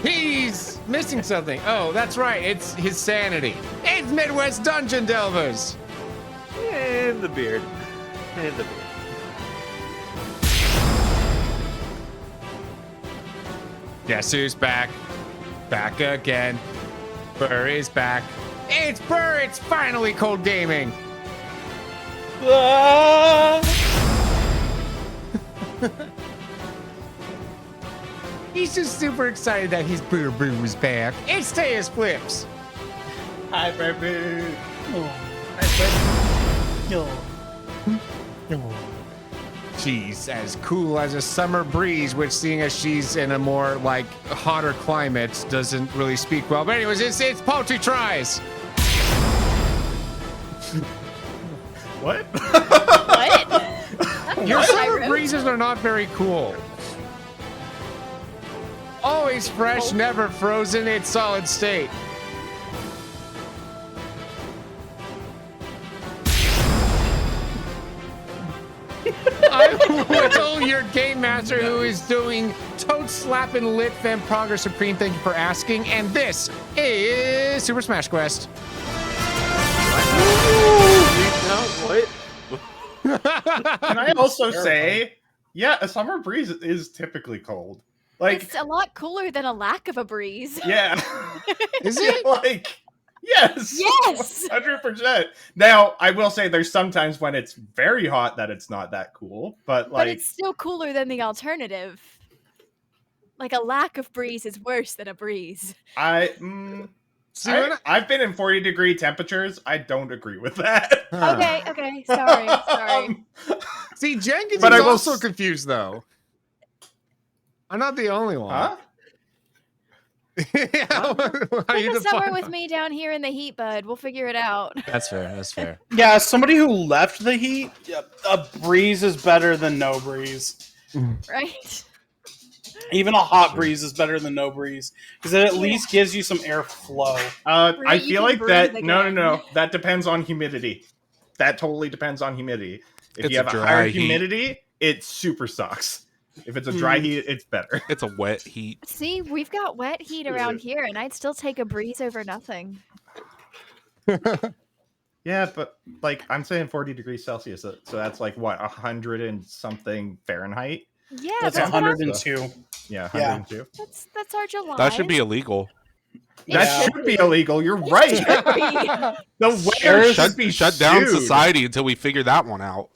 He's missing something. Oh, that's right. It's his sanity. It's Midwest Dungeon Delvers. And the beard. And the beard. Guess who's back? Back again. Burr is back. It's Burr. It's finally Cold Gaming. He's just super excited that his Burr was back. It's TeusFlips. Hi, baby. She's as cool as a summer breeze, which, seeing as she's in a more like hotter climate, doesn't really speak well. But anyways, it's Poultry Tries. What? What? Your summer breezes are not very cool. Always fresh, never frozen. It's solid state. I'm Will, your game master, who is doing toad slapping lit fem progress supreme. Thank you for asking. And this is Super Smash Quest. What? Can I also say, yeah, a summer breeze is typically cold. Like, It's a lot cooler than a lack of a breeze. yeah. Is it? Like, yes. Yes! 100%. Now, I will say there's sometimes when it's very hot that it's not that cool, but like, But it's still cooler than the alternative. Like a lack of breeze is worse than a breeze. I've been in 40-degree temperatures. I don't agree with that. Huh. Okay, sorry. See, Jenkins But is I will also confused, though. I'm not the only one. Huh? How Spend you the summer define with that? me down here in the heat, bud. We'll figure it out. That's fair. That's fair. Yeah, as somebody who left the heat, a breeze is better than no breeze. Right? Even a hot breeze is better than no breeze because it at least gives you some airflow. I Right, you feel can like breathe that. No. again. That depends on humidity. That totally depends on humidity. If It's you have a a dry higher heat. humidity, it super sucks. If it's a dry heat, it's better. It's a wet heat. See, we've got wet heat around here, and I'd still take a breeze over nothing. Yeah, but like I'm saying 40 degrees Celsius, so that's like what, 100 and something Fahrenheit? Yeah, That's that's, what 102. Yeah, Yeah. 102. that's our July. That should be illegal. That Yeah. should be illegal. You're right. The weather should be Shut down sued. society until we figure that one out.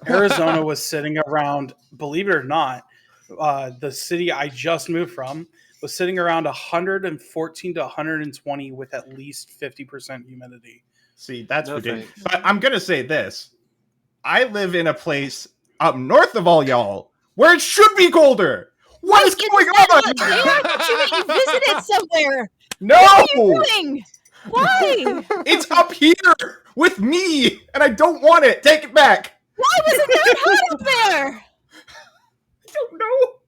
Arizona was sitting around, believe it or not, the city I just moved from was sitting around 114 to 120 with at least 50% humidity. See, that's No ridiculous. thanks. But I'm gonna say this: I live in a place up north of all y'all where it should be colder. What is going on? You visited somewhere. No, What are you doing? Why? it's up here with me, and I don't want it. Take it back. Why was it that hot up there? I don't know.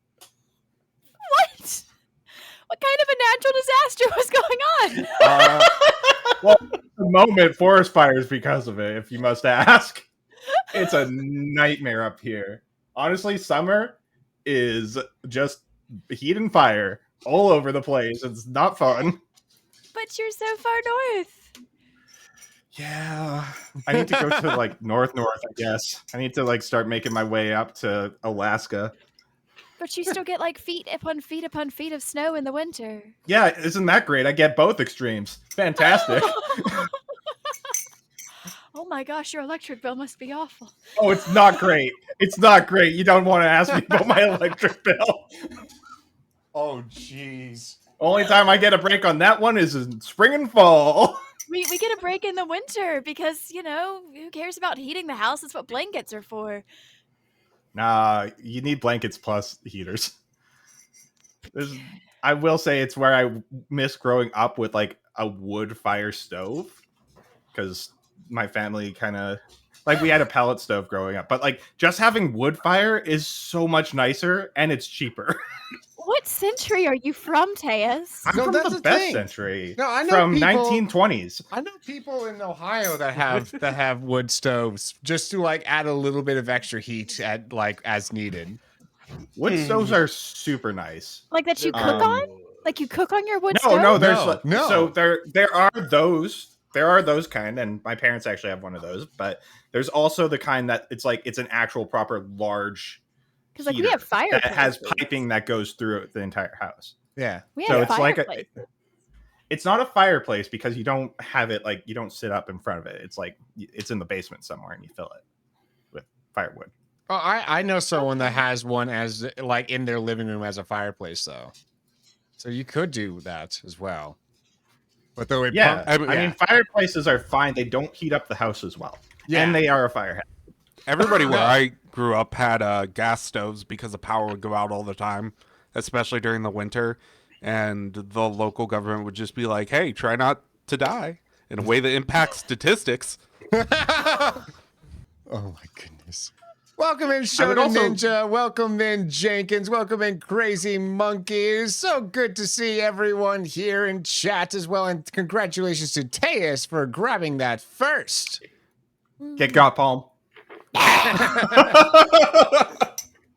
What? What kind of a natural disaster was going on? Well, at the moment, forest fires because of it, if you must ask. It's a nightmare up here. Honestly, summer is just heat and fire all over the place. It's not fun. But you're so far north. Yeah. I need to go to like north, I guess. I need to like start making my way up to Alaska. But you still get like feet upon feet upon feet of snow in the winter. Yeah, isn't that great? I get both extremes. Fantastic. Oh my gosh, your electric bill must be awful. Oh, it's not great. It's not great. You don't want to ask me about my electric bill. Oh, jeez. Only time I get a break on that one is in spring and fall. We get a break in the winter because, you know, who cares about heating the house? That's what blankets are for. Nah, you need blankets plus heaters. I will say it's where I miss growing up with like a wood fire stove, because my family kind of like, we had a pellet stove growing up, but like just having wood fire is so much nicer and it's cheaper. What century are you from, Teus? I'm No, from that's the the best thing. century. No, I know from people- 1920s. I know people in Ohio that have wood stoves just to like add a little bit of extra heat at like as needed. Wood stoves are super nice. Like that you cook Um, on? Like you cook on your wood No, stove? no, there's No. so there are those kind, and my parents actually have one of those, but there's also the kind that it's an actual proper large Because like we have that has fireplaces. piping that goes through the entire house. Yeah. We So have it's like fireplace. it's not a fireplace because you don't have it you don't sit up in front of it. It's like it's in the basement somewhere and you fill it with firewood. Oh, I know someone that has one as like in their living room as a fireplace though. So you could do that as well. But though it Yeah, I mean fireplaces are fine. They don't heat up the house as well. Yeah. And they are a fire hazard. Everybody where I grew up had gas stoves because the power would go out all the time, especially during the winter. And the local government would just be like, hey, try not to die in a way that impacts statistics. Oh my goodness. Welcome in Shonen Ninja. Welcome in Jenkins. Welcome in Crazy Monkeys. So good to see everyone here in chat as well. And congratulations to Teus for grabbing that first. Get got, Palm.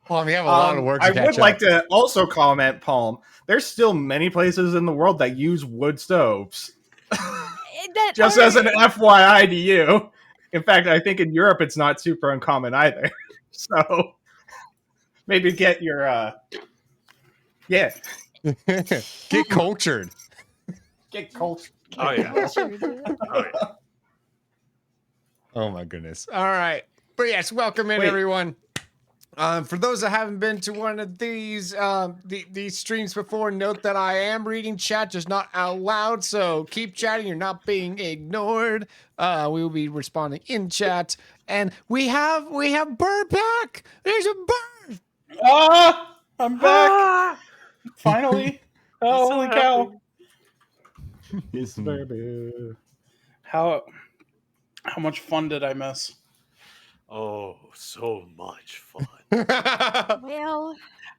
Palm, you have a lot of work to I catch would like to also comment, Palm. There's still many places in the world that use wood stoves. Just as an FYI to you. In fact, I think in Europe it's not super uncommon either. So maybe get your get cultured. Get cultured. Oh yeah. Oh yeah. Oh my goodness. All right. But yes, welcome in everyone. For those that haven't been to one of these streams before, note that I am reading chat, just not out loud. So keep chatting. You're not being ignored. We will be responding in chat. And we have Burr back. There's a Burr. Ah, I'm back. Finally. Oh, holy cow. How much fun did I miss? Oh, so much fun. Well,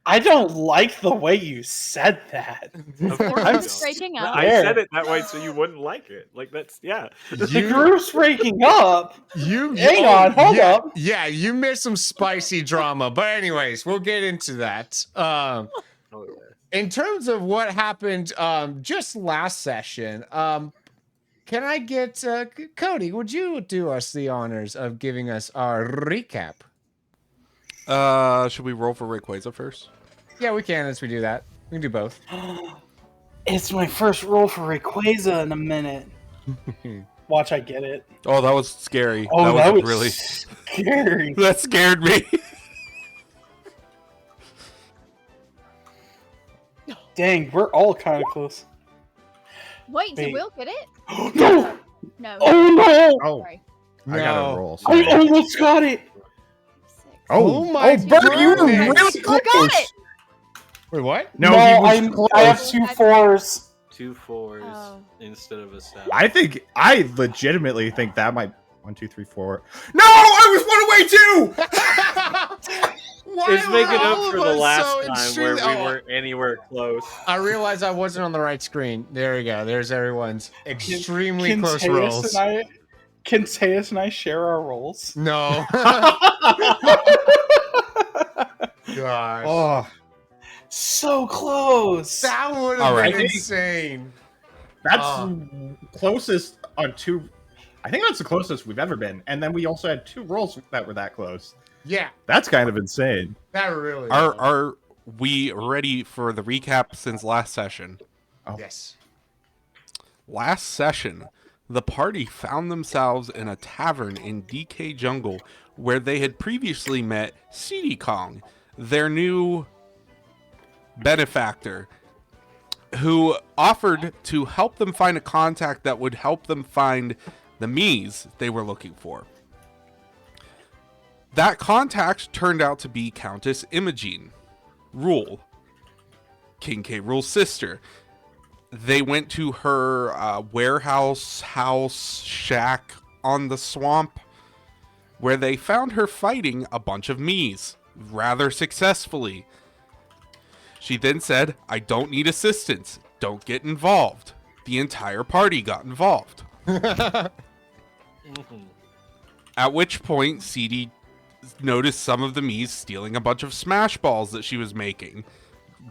I don't like the way you said that. Of course I'm you don't. breaking up. I said it that way so you wouldn't like it. Like that's The group's breaking up. Hang on, hold up. Yeah, you missed some spicy drama. But anyways, we'll get into that. In terms of what happened just last session, can I get Cody? Would you do us the honors of giving us our recap? Should we roll for Rayquaza first? Yeah, we can as we do that. We can do both. It's my first roll for Rayquaza in a minute. Watch, I get it. Oh, that was scary. Oh, that was really scary. That scared me. Dang, we're all kind of close. Wait, did Will get it? No! No. Oh no! Oh, Sorry. I gotta roll. I almost got it. Oh my Bert, you were goodness. really close. I got it. Wait, what? No, he was close. I have 2 4s. 2 4s Oh. instead of a 7. I legitimately think that might 1, 2, 3, 4. No, I was 1 away too. It's making up all for of the us last so time where extreme- we Oh. weren't anywhere close. I realized I wasn't on the right screen. There we go. There's everyone's extremely close Teus rolls. Can Teus and I share our rolls? No. Gosh. Oh, So close. That would All have right. been insane. that's closest on 2. I think that's the closest we've ever been. And then we also had 2 rolls that were that close. Yeah, That's kind of insane. that really. Are we ready for the recap since last session? Yes. Last session, the party found themselves in a tavern in DK Jungle where they had previously met CD Kong, their new benefactor, who offered to help them find a contact that would help them find the Miis they were looking for. That contact turned out to be Countess Imogene Rule, King K. Rule's sister. They went to her house, shack on the swamp, where they found her fighting a bunch of Miis, rather successfully. She then said, "I don't need assistance. Don't get involved." The entire party got involved. At which point, CD noticed some of the Miis stealing a bunch of Smash Balls that she was making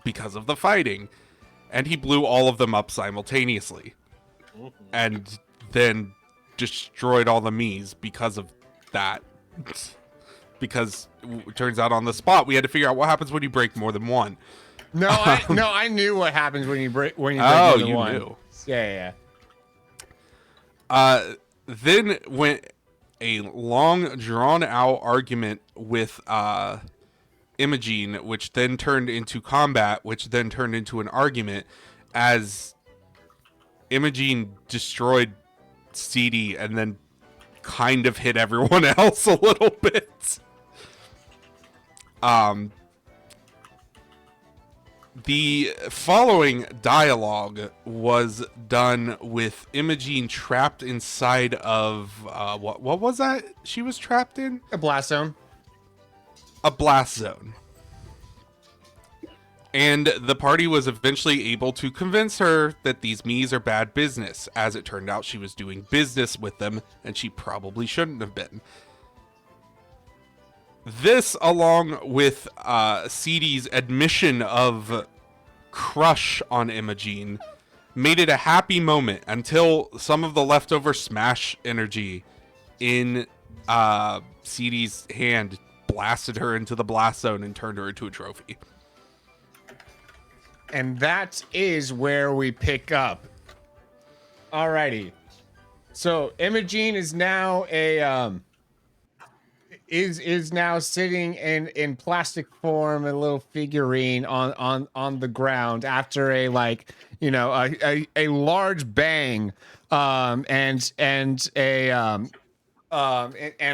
because of the fighting. and he blew all of them up simultaneously, and then destroyed all the Miis because of that. Because it turns out on the spot we had to figure out what happens when you break more than one. No, I knew what happens when you break more than one. Knew. Yeah. Then went a long, drawn-out argument with Imogene, which then turned into combat, which then turned into an argument as Imogene destroyed CD and then kind of hit everyone else a little bit. The following dialogue was done with Imogene trapped inside of what was that she was trapped in? A blast zone. A blast zone. And the party was eventually able to convince her that these Miis are bad business. As it turned out, she was doing business with them, and she probably shouldn't have been. This, along with CD's admission of crush on Imogene, made it a happy moment until some of the leftover smash energy in CD's hand blasted her into the blast zone and turned her into a trophy. And that is where we pick up. Alrighty. So Imogene is now is now sitting in plastic form, a little figurine on the ground after a a large bang, and a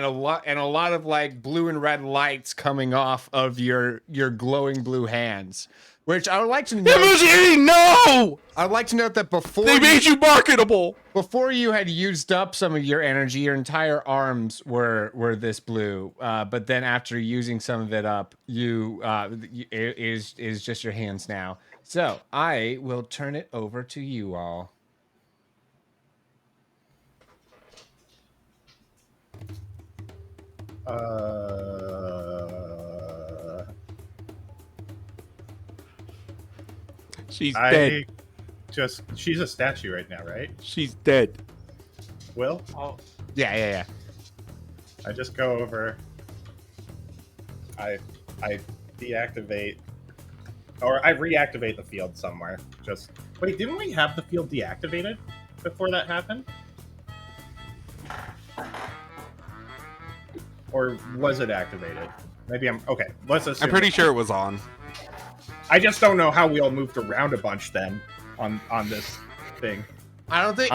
lot of like blue and red lights coming off of your glowing blue hands. Which I would like to note. Imogene, no! I'd like to note that they made you marketable. Before you had used up some of your energy, your entire arms were this blue. But then after using some of it up, it is just your hands now. So I will turn it over to you all. She's dead. She's a statue right now, right? She's dead. Will? Oh. Yeah. I just go over. I deactivate, or I reactivate the field somewhere. Wait, didn't we have the field deactivated before that happened? Or was it activated? Maybe okay. Let's assume. I'm pretty sure it was on. I just don't know how we all moved around a bunch then on this thing. I don't think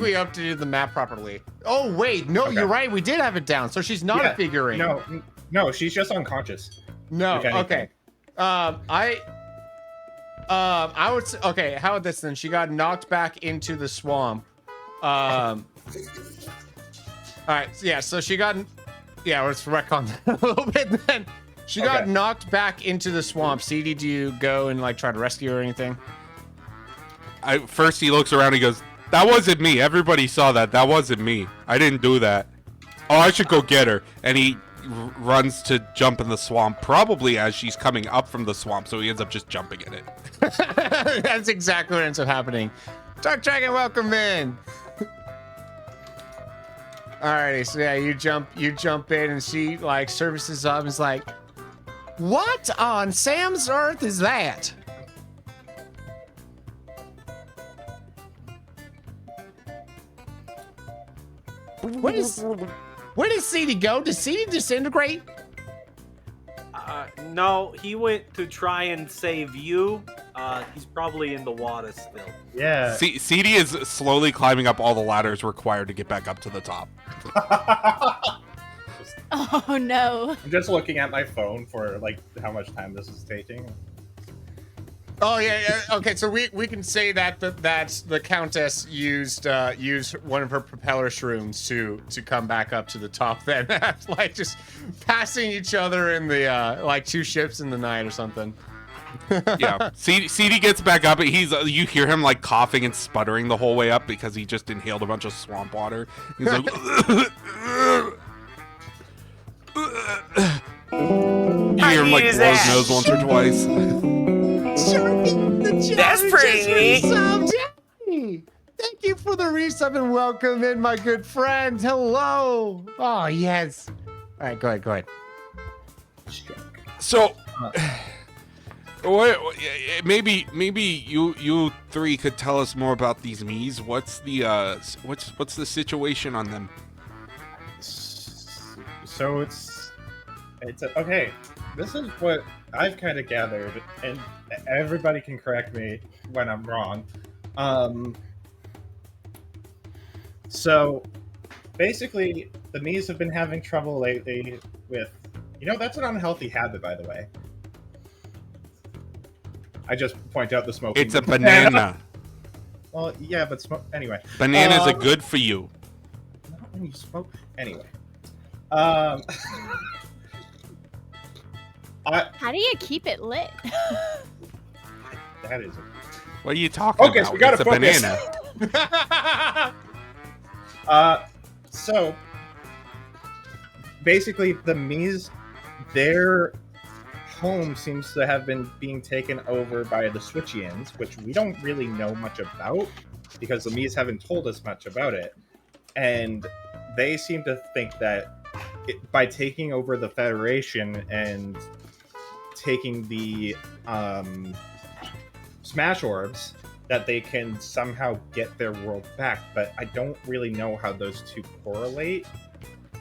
we updated the map properly. Oh wait, no, okay. You're right. We did have it down, so she's not a figurine. No, she's just unconscious. No, okay. I would say, okay. How about this then? She got knocked back into the swamp. All right, yeah. So she got, let's retcon that a little bit then. She got knocked back into the swamp. CD, do you go and like try to rescue her or anything? First he looks around and he goes, that wasn't me. Everybody saw that. That wasn't me. I didn't do that. Oh, I should go get her. And he runs to jump in the swamp, probably as she's coming up from the swamp, so he ends up just jumping in it. That's exactly what ends up happening. Dark Dragon, welcome in. Alrighty, so yeah, you jump in and she like services up and is like, what on Sam's earth is that? Where did CD go? Did CD disintegrate? No, he went to try and save you. He's probably in the water still. Yeah. CD is slowly climbing up all the ladders required to get back up to the top. Oh no. I'm just looking at my phone for like how much time this is taking. Oh yeah. Okay, so we can say that that's the Countess used one of her propeller shrooms to come back up to the top. Then like just passing each other in the like two ships in the night or something. Yeah. CD gets back up. You hear him like coughing and sputtering the whole way up because he just inhaled a bunch of swamp water. He's like. You hear him like blow his nose once or twice. Sharpie the That's pretty. Resub, yay! Thank you for the resub and welcome in, my good friend. Hello. Oh, yes. All right, go ahead. So, maybe you three could tell us more about these Miis. What's the situation on them? So it's okay. This is what I've kind of gathered, and everybody can correct me when I'm wrong. So basically, the Miis have been having trouble lately with, that's an unhealthy habit, by the way. I just point out the smoking. It's a banana. Well, yeah, but anyway. Bananas are good for you. Not when you smoke. Anyway. How do you keep it lit? That is. What are you talking Okay, about? so we gotta it's a focus. banana. So basically, the Miis, their home seems to have been being taken over by the Switchians, which we don't really know much about because the Miis haven't told us much about it. And they seem to think that by taking over the Federation and taking the Smash Orbs, that they can somehow get their world back, but I don't really know how those two correlate.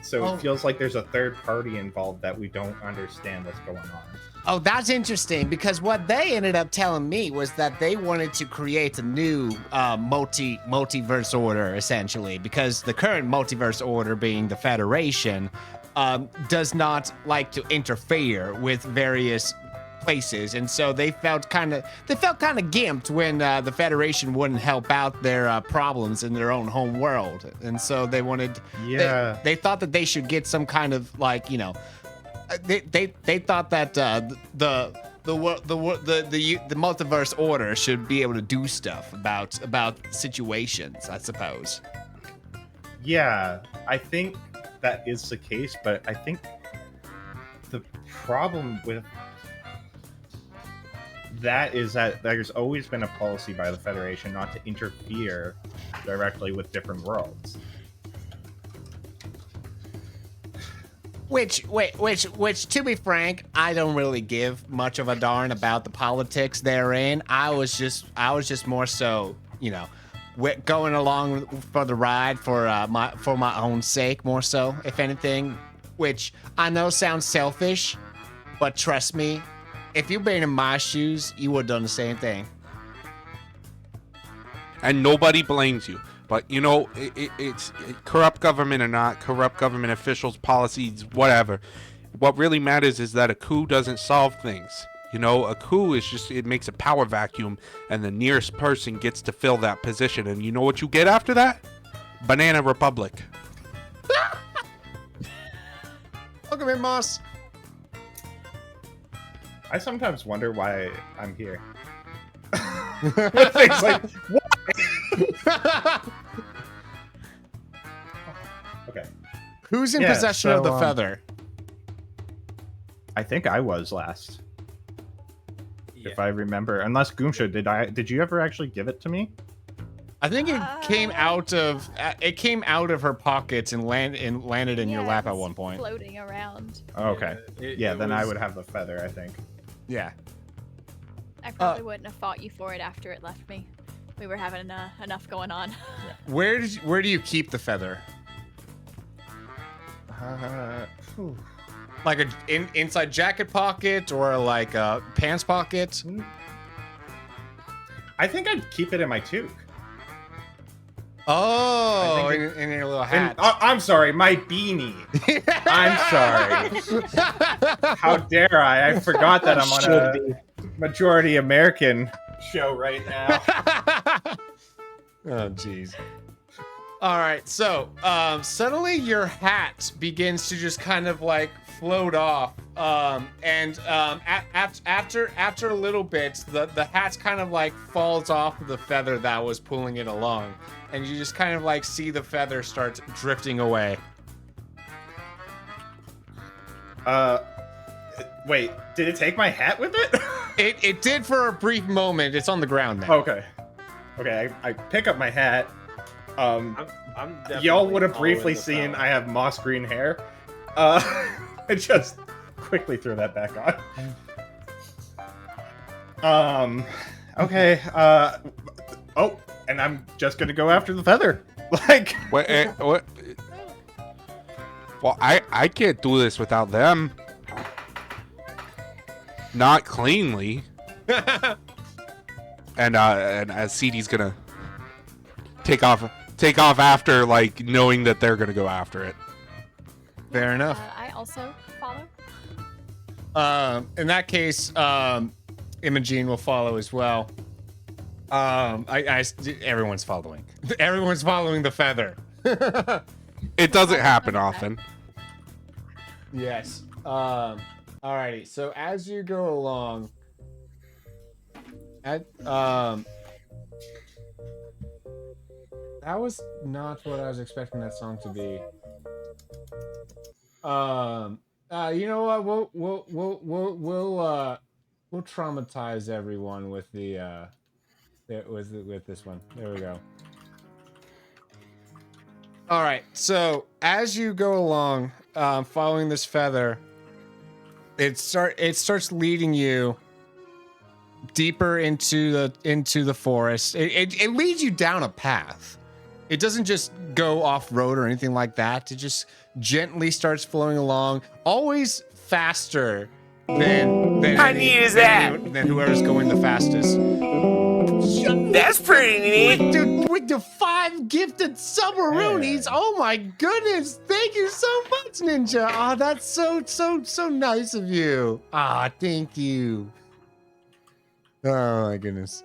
So it feels like there's a third party involved that we don't understand what's going on. Oh, that's interesting because what they ended up telling me was that they wanted to create a new multiverse order, essentially, because the current multiverse order, being the Federation, does not like to interfere with various places, and so they felt kind of gimped when the Federation wouldn't help out their problems in their own home world, and so they wanted. Yeah. They thought that they should get some kind of they thought that the multiverse order should be able to do stuff about situations, I suppose. Yeah, I think that is the case, but I think the problem with that is that there's always been a policy by the Federation not to interfere directly with different worlds. Which, to be frank, I don't really give much of a darn about the politics therein. I was just more so, going along for the ride for my own sake, more so, if anything. Which I know sounds selfish, but trust me, if you've been in my shoes, you would have done the same thing. And nobody blames you. But, it's corrupt government or not, corrupt government officials, policies, whatever. What really matters is that a coup doesn't solve things. A coup is just, it makes a power vacuum, and the nearest person gets to fill that position. And you know what you get after that? Banana Republic. Welcome in, Moss. I sometimes wonder why I'm here. Things like, what? Okay. Who's in possession of the feather? I think I was last, if I remember. Unless Goomsha, did you ever actually give it to me? I think it came out of her pockets and landed in your lap at one point. Floating around. Oh, okay. Then I would have the feather, I think. Yeah. I probably wouldn't have fought you for it after it left me. We were having enough going on. Where do you keep the feather? Like a inside jacket pocket or like a pants pocket? I think I'd keep it in my toque. Oh, in your little hat. I'm sorry, my beanie. I'm sorry. How dare I? I forgot that I'm on a majority American show right now. Oh, jeez. All right, so suddenly your hat begins to just kind of like float off, and after a little bit, the hat kind of like falls off of the feather that was pulling it along, and you just kind of like see the feather start drifting away. Wait, did it take my hat with it? It did for a brief moment. It's on the ground now. Okay. Okay, I pick up my hat. I'm Y'all would have definitely briefly following the seen fella. I have moss green hair. I just quickly threw that back on. Okay. Oh, and I'm just gonna go after the feather. Like, What? Well, I can't do this without them. Not cleanly. And CD's gonna take off after, like, knowing that they're gonna go after it. Fair enough. I also follow. In that case, Imogene will follow as well. Everyone's following. Everyone's following the feather. It doesn't happen often. Yes. Alrighty. So as you go along, that was not what I was expecting that song to be. You know what? We'll traumatize everyone with the with this one. There we go. All right. So as you go along, following this feather, it starts leading you deeper into the forest. It leads you down a path. It doesn't just go off road or anything like that. It just gently starts flowing along, always faster than whoever's going the fastest. That's pretty neat. With the 5 gifted submaroonies. Oh my goodness. Thank you so much, Ninja. Oh, that's so nice of you. Ah, thank you. Oh my goodness.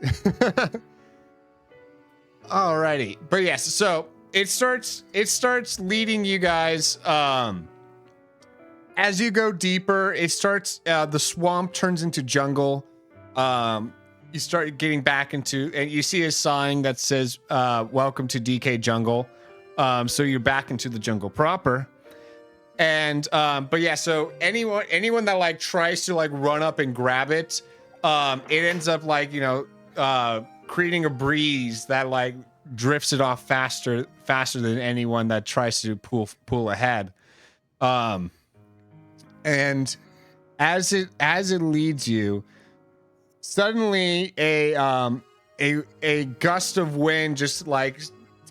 Alrighty. But yes, so it starts leading you guys as you go deeper. It starts the swamp turns into jungle. You start getting back into, and you see a sign that says welcome to DK Jungle. So you're back into the jungle proper. And but yeah, so anyone that like tries to like run up and grab it, it ends up like, you know, creating a breeze that like drifts it off faster than anyone that tries to pull ahead. And as it leads you, suddenly a gust of wind just like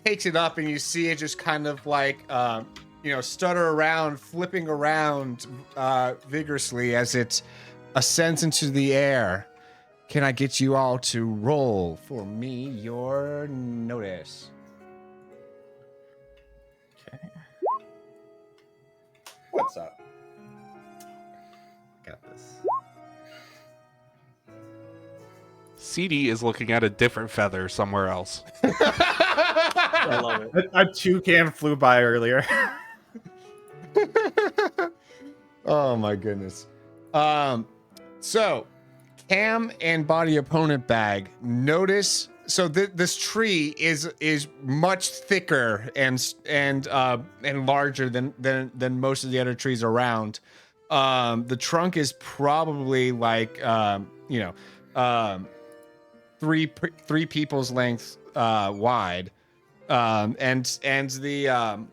takes it up, and you see it just kind of like stutter around, flipping around vigorously as it ascends into the air. Can I get you all to roll for me your notice? okay. What's up? Got this. CD is looking at a different feather somewhere else. I love it. A toucan flew by earlier. Oh my goodness. So Cam and Body Opponent Bag, notice. So this tree is much thicker and larger than most of the other trees around. The trunk is probably like three people's length wide, and the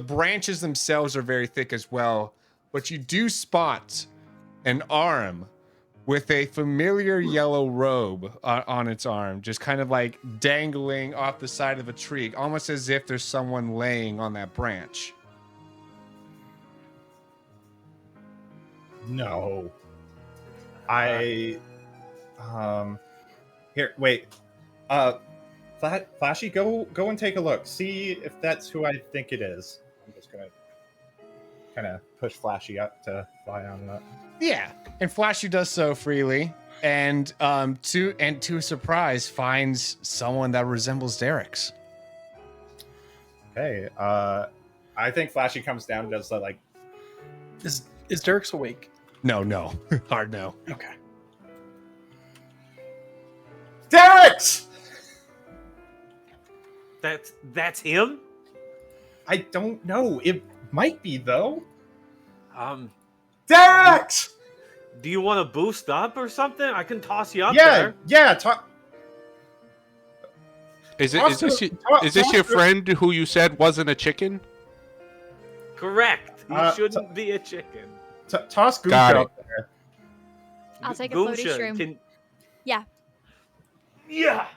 branches themselves are very thick as well. But you do spot an arm with a familiar yellow robe on its arm, just kind of like dangling off the side of a tree, almost as if there's someone laying on that branch. No. Here, wait. Flashy, go and take a look. See if that's who I think it is. I'm just gonna kind of push Flashy up to fly on that. Yeah, and Flashy does so freely, and to a surprise finds someone that resembles Derek's. Okay. I think Flashy comes down and does that, like. Is Derek's awake? No, hard no. Okay. Derek's! That's him. I don't know. It might be though. Um, Derek's! Do you want to boost up or something? I can toss you up Yeah, there. yeah. Is Toss this the- your toss the- friend who you said wasn't a chicken? Correct. He Uh, shouldn't be a chicken. Toss Goose Got out there. I'll take a floaty Goomsha, shroom. Yeah. Yeah.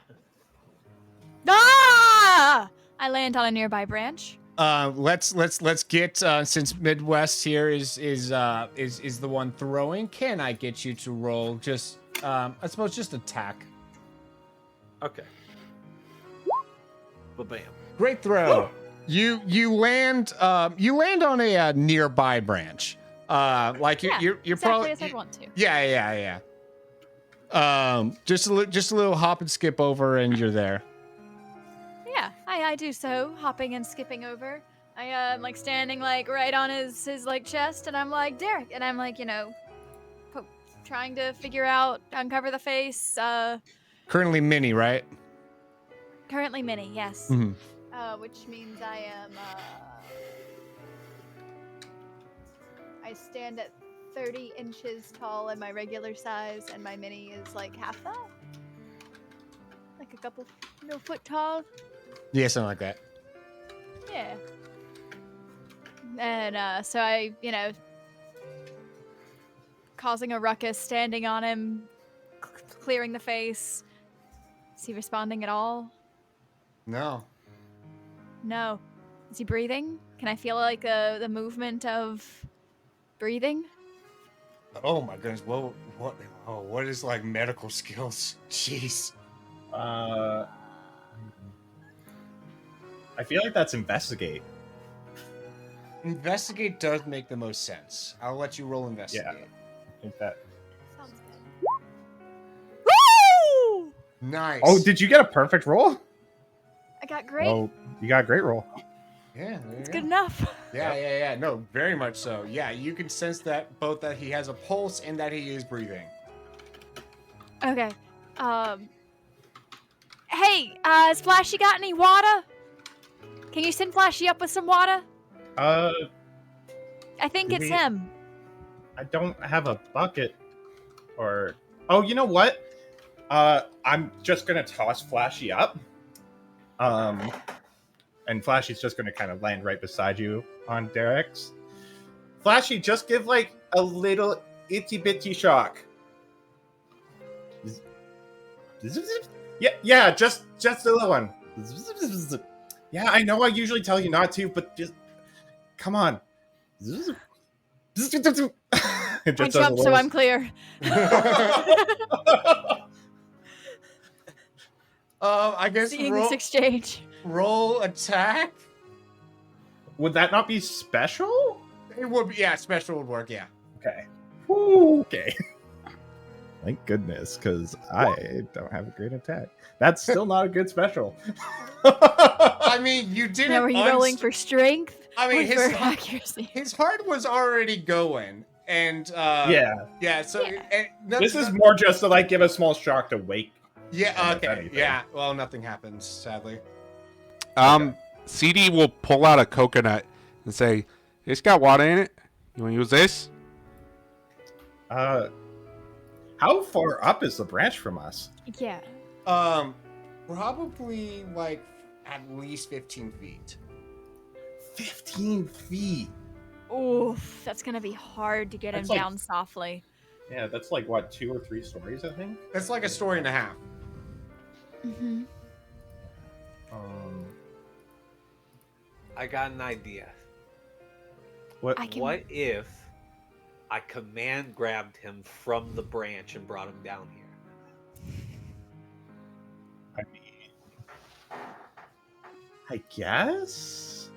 Ah! I land on a nearby branch. Let's get since Midwest here is the one throwing. Can I get you to roll just I suppose just attack? Okay. Ba-bam. Great throw. You land on a nearby branch. Like you're exactly probably as I'd want to. yeah. Just a little hop and skip over and you're there. Yeah, I do so, hopping and skipping over. I am like standing like right on his like chest, and I'm like, Derek, and I'm like, trying to uncover the face. Currently mini, right? Currently mini, yes. Mhm. Which means I am. I stand at 30 inches tall in my regular size, and my mini is like half that. Like a couple, foot tall. Yeah, something like that. Yeah. And so I, causing a ruckus, standing on him, clearing the face. Is he responding at all? No. No. Is he breathing? Can I feel like the movement of breathing? Oh my goodness. What is like medical skills? Jeez. I feel like that's investigate. Investigate does make the most sense. I'll let you roll investigate. I think that. Sounds good. Woo! Nice. Oh, did you get a perfect roll? I got great. Oh, you got a great roll. Yeah, It's good enough. Yeah. No, very much so. Yeah, you can sense that both that he has a pulse and that he is breathing. Okay. Hey, has Flashy got any water? Can you send Flashy up with some water? I I think it's him. don't have a bucket. Or oh, you know what? I'm just gonna toss Flashy up. And Flashy's just gonna kind of land right beside you on Derek's. Flashy, just give like a little itty bitty shock. Yeah, just a little one. Yeah, I know I usually tell you not to, but just come on. It just I does a jump so little- I'm clear. I guess Seeing this exchange. roll attack. Would that not be special? It would be, yeah, special would work, yeah. Okay. Woo, okay. Thank goodness, because I don't have a great attack. That's still not a good special. I mean, you did Now, it. are you rolling for strength? I mean, or for accuracy? his heart was already going, and Yeah. So Yeah. and This is more just to like give a small shock to wake. yeah. if Okay. anything. Yeah. Well, nothing happens, sadly. CD will pull out a coconut and say, "It's got water in it. You want to use this?" How far up is the branch from us? Yeah. Probably like at least 15 feet. 15 feet. Oof, that's gonna be hard to get him That's like- down softly. Yeah, that's like what, 2 or 3 stories, I think. That's like a story and a half. Mm-hmm. I got an idea. What? I can. What if I command grabbed him from the branch and brought him down here? I mean, I guess.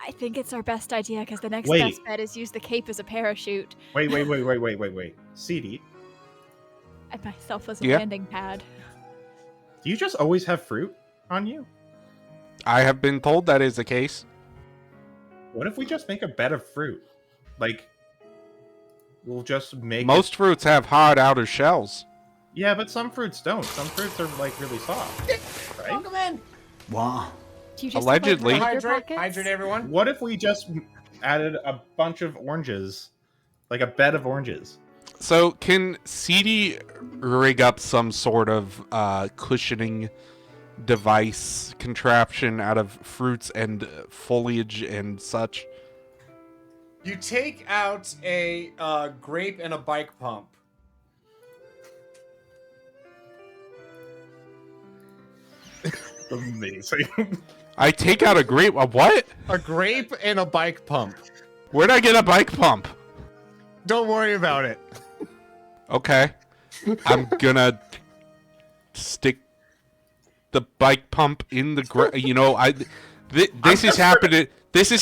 I think it's our best idea because the next Wait. best bet is use the cape as a parachute Wait. CD, and myself as a Yeah. landing pad. do you just always have fruit on you? I have been told that is the case. What if we just make a bed of fruit? Like, we'll just make Most fruits have hard outer shells. Yeah, but some fruits don't. Some fruits are like really soft, right? Welcome in. Wow. Do you just Allegedly. Have, like, Hydrate, pockets? hydrate, everyone. What if we just added a bunch of oranges, like a bed of oranges? So can CD rig up some sort of cushioning device contraption out of fruits and foliage and such? You take out a grape and a bike pump. Amazing. I take out a grape. A what? A grape and a bike pump. Where'd I get a bike pump? Don't worry about it. Okay. I'm gonna stick the bike pump in the you know, this has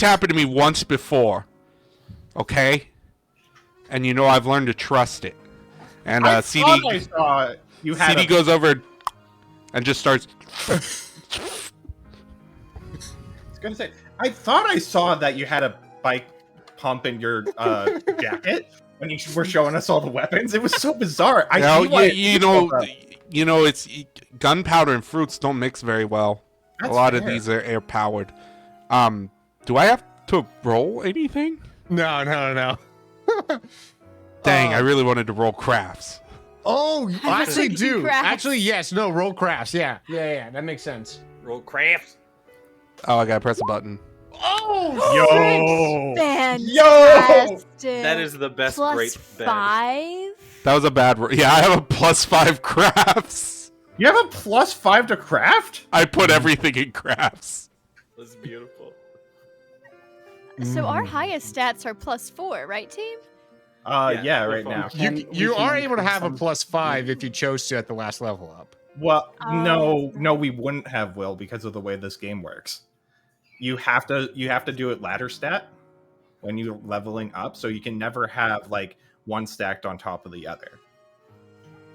happened to me once before. Okay? And you know I've learned to trust it. And CD I saw you had CD goes over and just starts I was gonna say, I thought I saw that you had a bike pump in your jacket when you were showing us all the weapons. It was so bizarre. you know, it's gunpowder and fruits don't mix very well. That's a lot of fair. these are air powered. Do I have to roll anything? No. Dang, I really wanted to roll crafts. Oh, you actually Crafts. do. Actually, yes. No, roll crafts. Yeah. That makes sense. Roll crafts. Oh, I gotta press a button. Oh, Yo! Fantastic. That is the best Plus grape bed. 5. That was a bad Yeah, I have a +5 crafts. You have a +5 to craft? I put everything in crafts. That's beautiful. So our highest stats are +4, right, team? Yeah, we're right fine. now. you are able to have a increase +5 if you chose to at the last level up. Well, Oh. no, we wouldn't have Will because of the way this game works. You have to do it ladder stat when you're leveling up, so you can never have like one stacked on top of the other.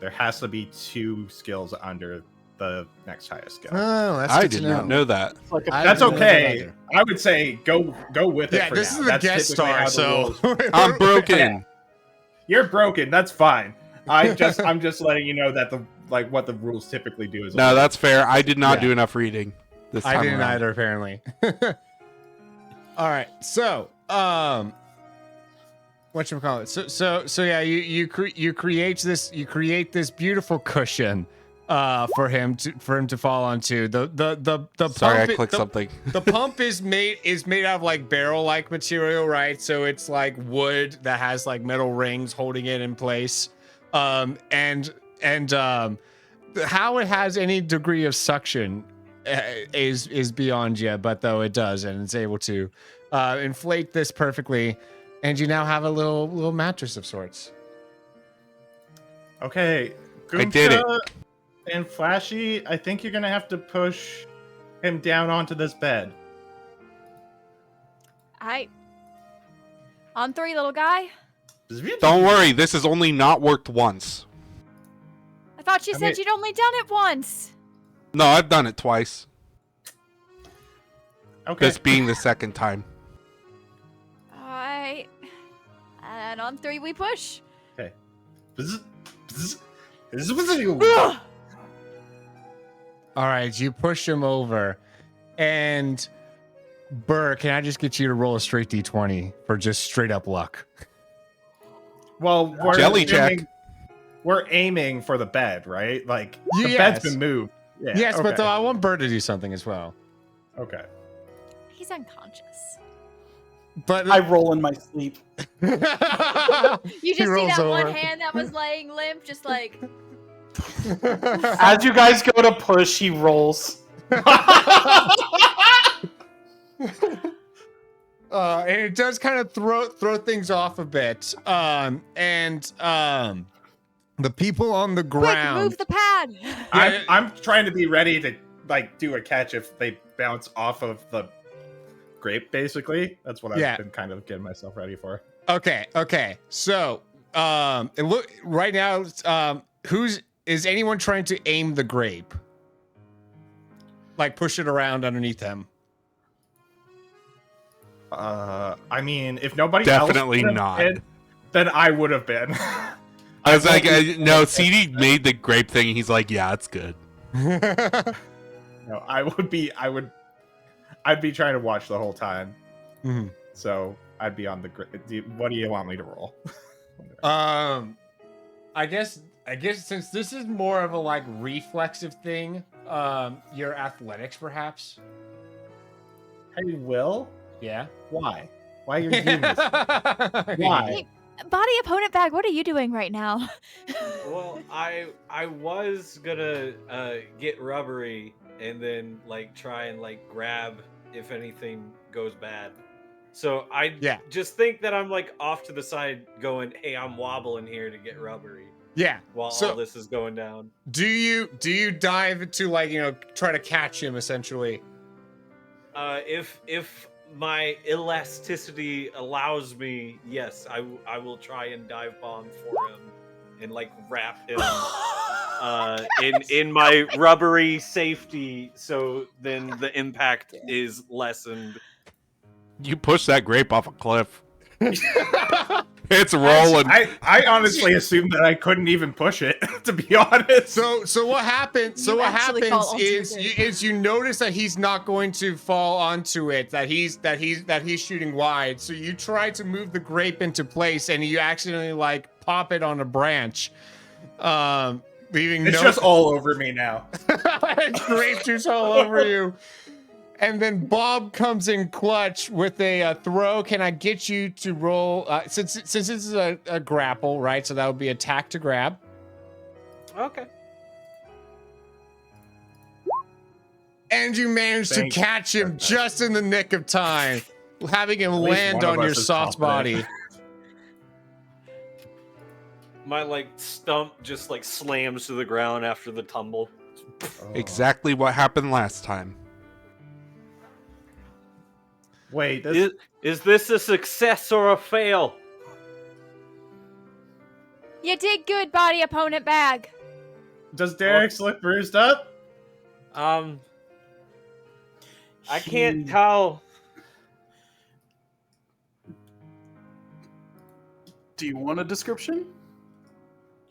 There has to be 2 skills under the next highest skill. Oh, that's I good did to not know that. It's like a I That's didn't know that okay. either. I would say go with it. Yeah, for this now. is a That's guest typically how star, the so rules- I'm broken. You're broken. That's fine. I'm just letting you know that what the rules typically do is No, that's fair. I did not Yeah. do enough reading this time I didn't around. either, apparently. All right, so whatchamacallit? So yeah, you create this beautiful cushion for him to fall onto. The Sorry, pump I clicked something. The pump is made out of like barrel like material, right? So it's like wood that has like metal rings holding it in place. And how it has any degree of suction is beyond you, but though it does, and it's able to inflate this perfectly, and you now have a little mattress of sorts. Okay. I did it. Goomba and Flashy, I think you're gonna have to push him down onto this bed. On 3, little guy. Don't worry, this has only not worked once. I thought you I said mean- you'd only done it once. No, I've done it twice. Okay. This being the second time. Alright. And on 3 we push. Bzz, bzz, bzz, bzz. All right, you push him over, and Burr, can I just get you to roll a straight d20 for just straight up luck? Well, we're Jelly check. We're aiming for the bed, right? Like the Yes. bed's been moved. Yeah, Yes, okay. but though I want Burr to do something as well. Okay. He's unconscious. But I roll in my sleep. You He just see rolls that one over. hand that was laying limp, just like. As you guys go to push, he rolls. And it does kind of throw things off a bit. The people on the Quick, ground. move the pad. I'm trying to be ready to like do a catch if they bounce off of the grape. Basically, that's what Yeah. I've been kind of getting myself ready for. Okay. So, it look right now. Is anyone trying to aim the grape? Like push it around underneath them? I mean, if nobody Definitely else would have not. been, then I would have been. I was like, no, CD made the grape thing. And he's like, yeah, it's good. No, I'd be trying to watch the whole time. Mhm. So I'd be on the grape. What do you want me to roll? I guess since this is more of a like reflexive thing, your athletics perhaps. Hey, Will? Yeah. Why? Why are you doing this? Why? Body opponent bag, what are you doing right now? Well, I was gonna get Reverie and then like try and like grab if anything goes bad. So I just think that I'm like off to the side going, hey, I'm wobbling here to get Reverie. Yeah. While So all this is going down. do you dive to like, try to catch him essentially? If my elasticity allows me, yes, I will try and dive bomb for him and like wrap him in my rubbery safety, so then the impact is lessened. You push that grape off a cliff. It's rolling. I honestly assumed that I couldn't even push it, to be honest. So what happens? So You what actually happens fall onto is you notice that he's not going to fall onto it. That he's shooting wide. So you try to move the grape into place, and you accidentally like pop it on a branch, leaving It's just all over me now. grape juice all over you. And then Bob comes in clutch with a throw. Can I get you to roll? Since this is a grapple, right? So that would be attack to grab. Okay. And you manage to catch him just in the nick of time, having him least land one of on your us is soft confident. body. My like stump just like slams to the ground after the tumble. Exactly what happened last time. Wait, this... Is this a success or a fail? You did good, body opponent bag. Does Derek's look bruised up? I can't tell. Do you want a description?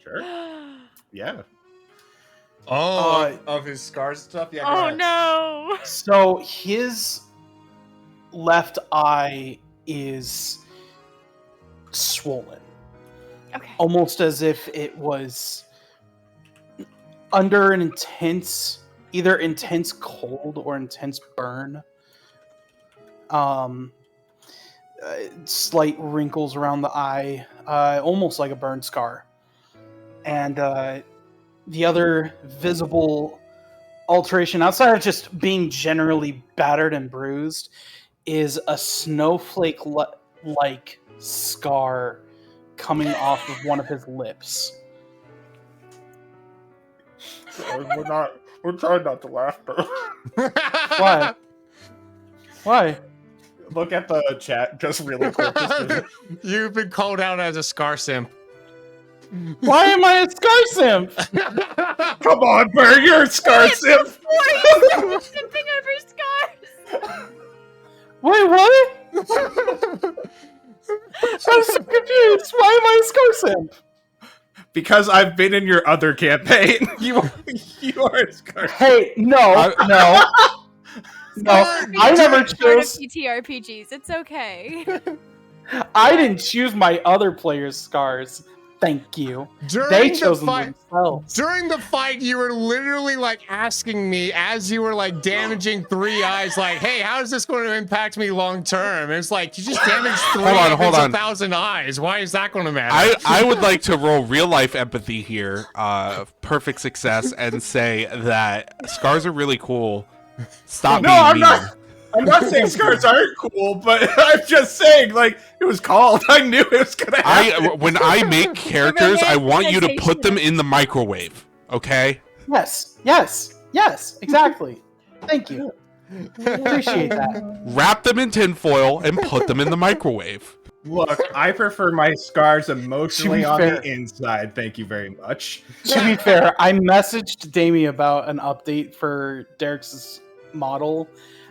Sure. Yeah. Oh, of his scars and stuff? Yeah. go Oh ahead. no. So his left eye is swollen, Okay. almost as if it was under an either intense cold or intense burn. Slight wrinkles around the eye, almost like a burn scar. And the other visible alteration, outside of just being generally battered and bruised, is a snowflake-like scar coming off of one of his lips. We're trying not to laugh, bro. Why? Why? Look at the chat just really quick. You've been called out as a scar simp. Why am I a scar simp? Come on, Burr, you're a scar simp. Simping over scars. Wait, what? I'm so confused. Why am I a scar simp? Because I've been in your other campaign. You are a scar simp. Hey, no. I never chose. TTRPGs. It's okay. I didn't choose my other players' scars. Thank you. They chose them themselves. During the fight, you were literally like asking me as you were like damaging 3 eyes, like, "Hey, how is this going to impact me long term?" And it's like you just damaged 3 of 1,000 eyes. Why is that going to matter? I would like to roll real life empathy here, perfect success, and say that scars are really cool. Stop being I'm mean. not. I'm not saying scars aren't cool, but I'm just saying, like, it was called. I knew it was gonna happen. When I make characters, I want you to put them in the microwave. Okay? Yes, exactly. Thank you. Appreciate that. Wrap them in tinfoil and put them in the microwave. Look, I prefer my scars emotionally on fair. the inside. Thank you very much. To be fair, I messaged Damie about an update for Derek's model,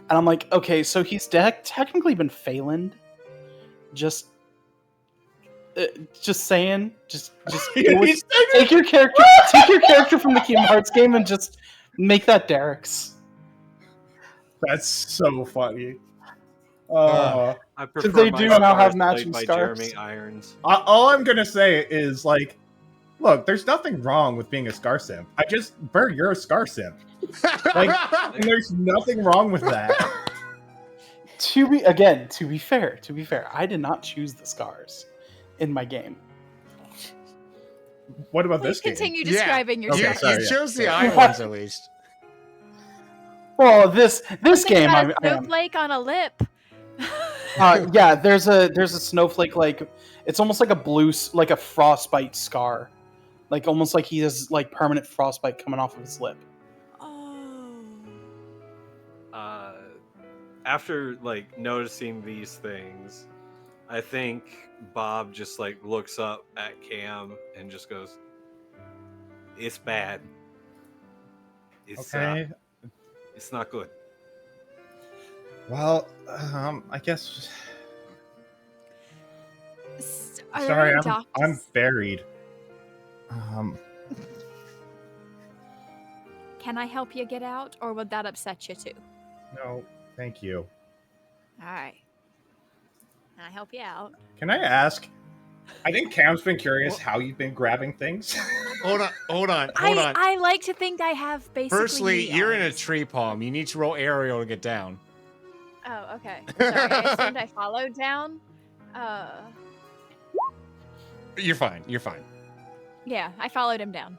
and I'm like, okay, so he's technically been Phelan. Just saying, just take your character from the Kingdom Hearts game and just make that Derek's. That's so funny. I prefer they my do now scars have played matching by scars. Jeremy Irons. All I'm gonna say is, like, Look, there's nothing wrong with being a scar simp. Burr, you're a scar simp. Like, and there's nothing wrong with that. To be fair, I did not choose the scars in my game. What about Please this game? continue describing your Okay, scars. sorry, you chose the sorry. eye ones at least. Well, this game, Got a I am. snowflake on a lip. Yeah, there's a snowflake, like it's almost like like a frostbite scar, like almost like he has like permanent frostbite coming off of his lip. Oh. After like noticing these things, I think Bob just like looks up at Cam and just goes, "It's bad. It's Okay. it's not good." Well, I guess. Are there Sorry, any I'm doctors? buried. Can I help you get out, or would that upset you too? No, thank you. All right. Can I help you out? Can I ask? I think Cam's been curious how you've been grabbing things. Hold on. I like to think I have basically. Firstly, you're in a arms. tree palm. You need to roll aerial to get down. Oh, okay. Sorry, I assumed I followed down. You're fine. Yeah, I followed him down.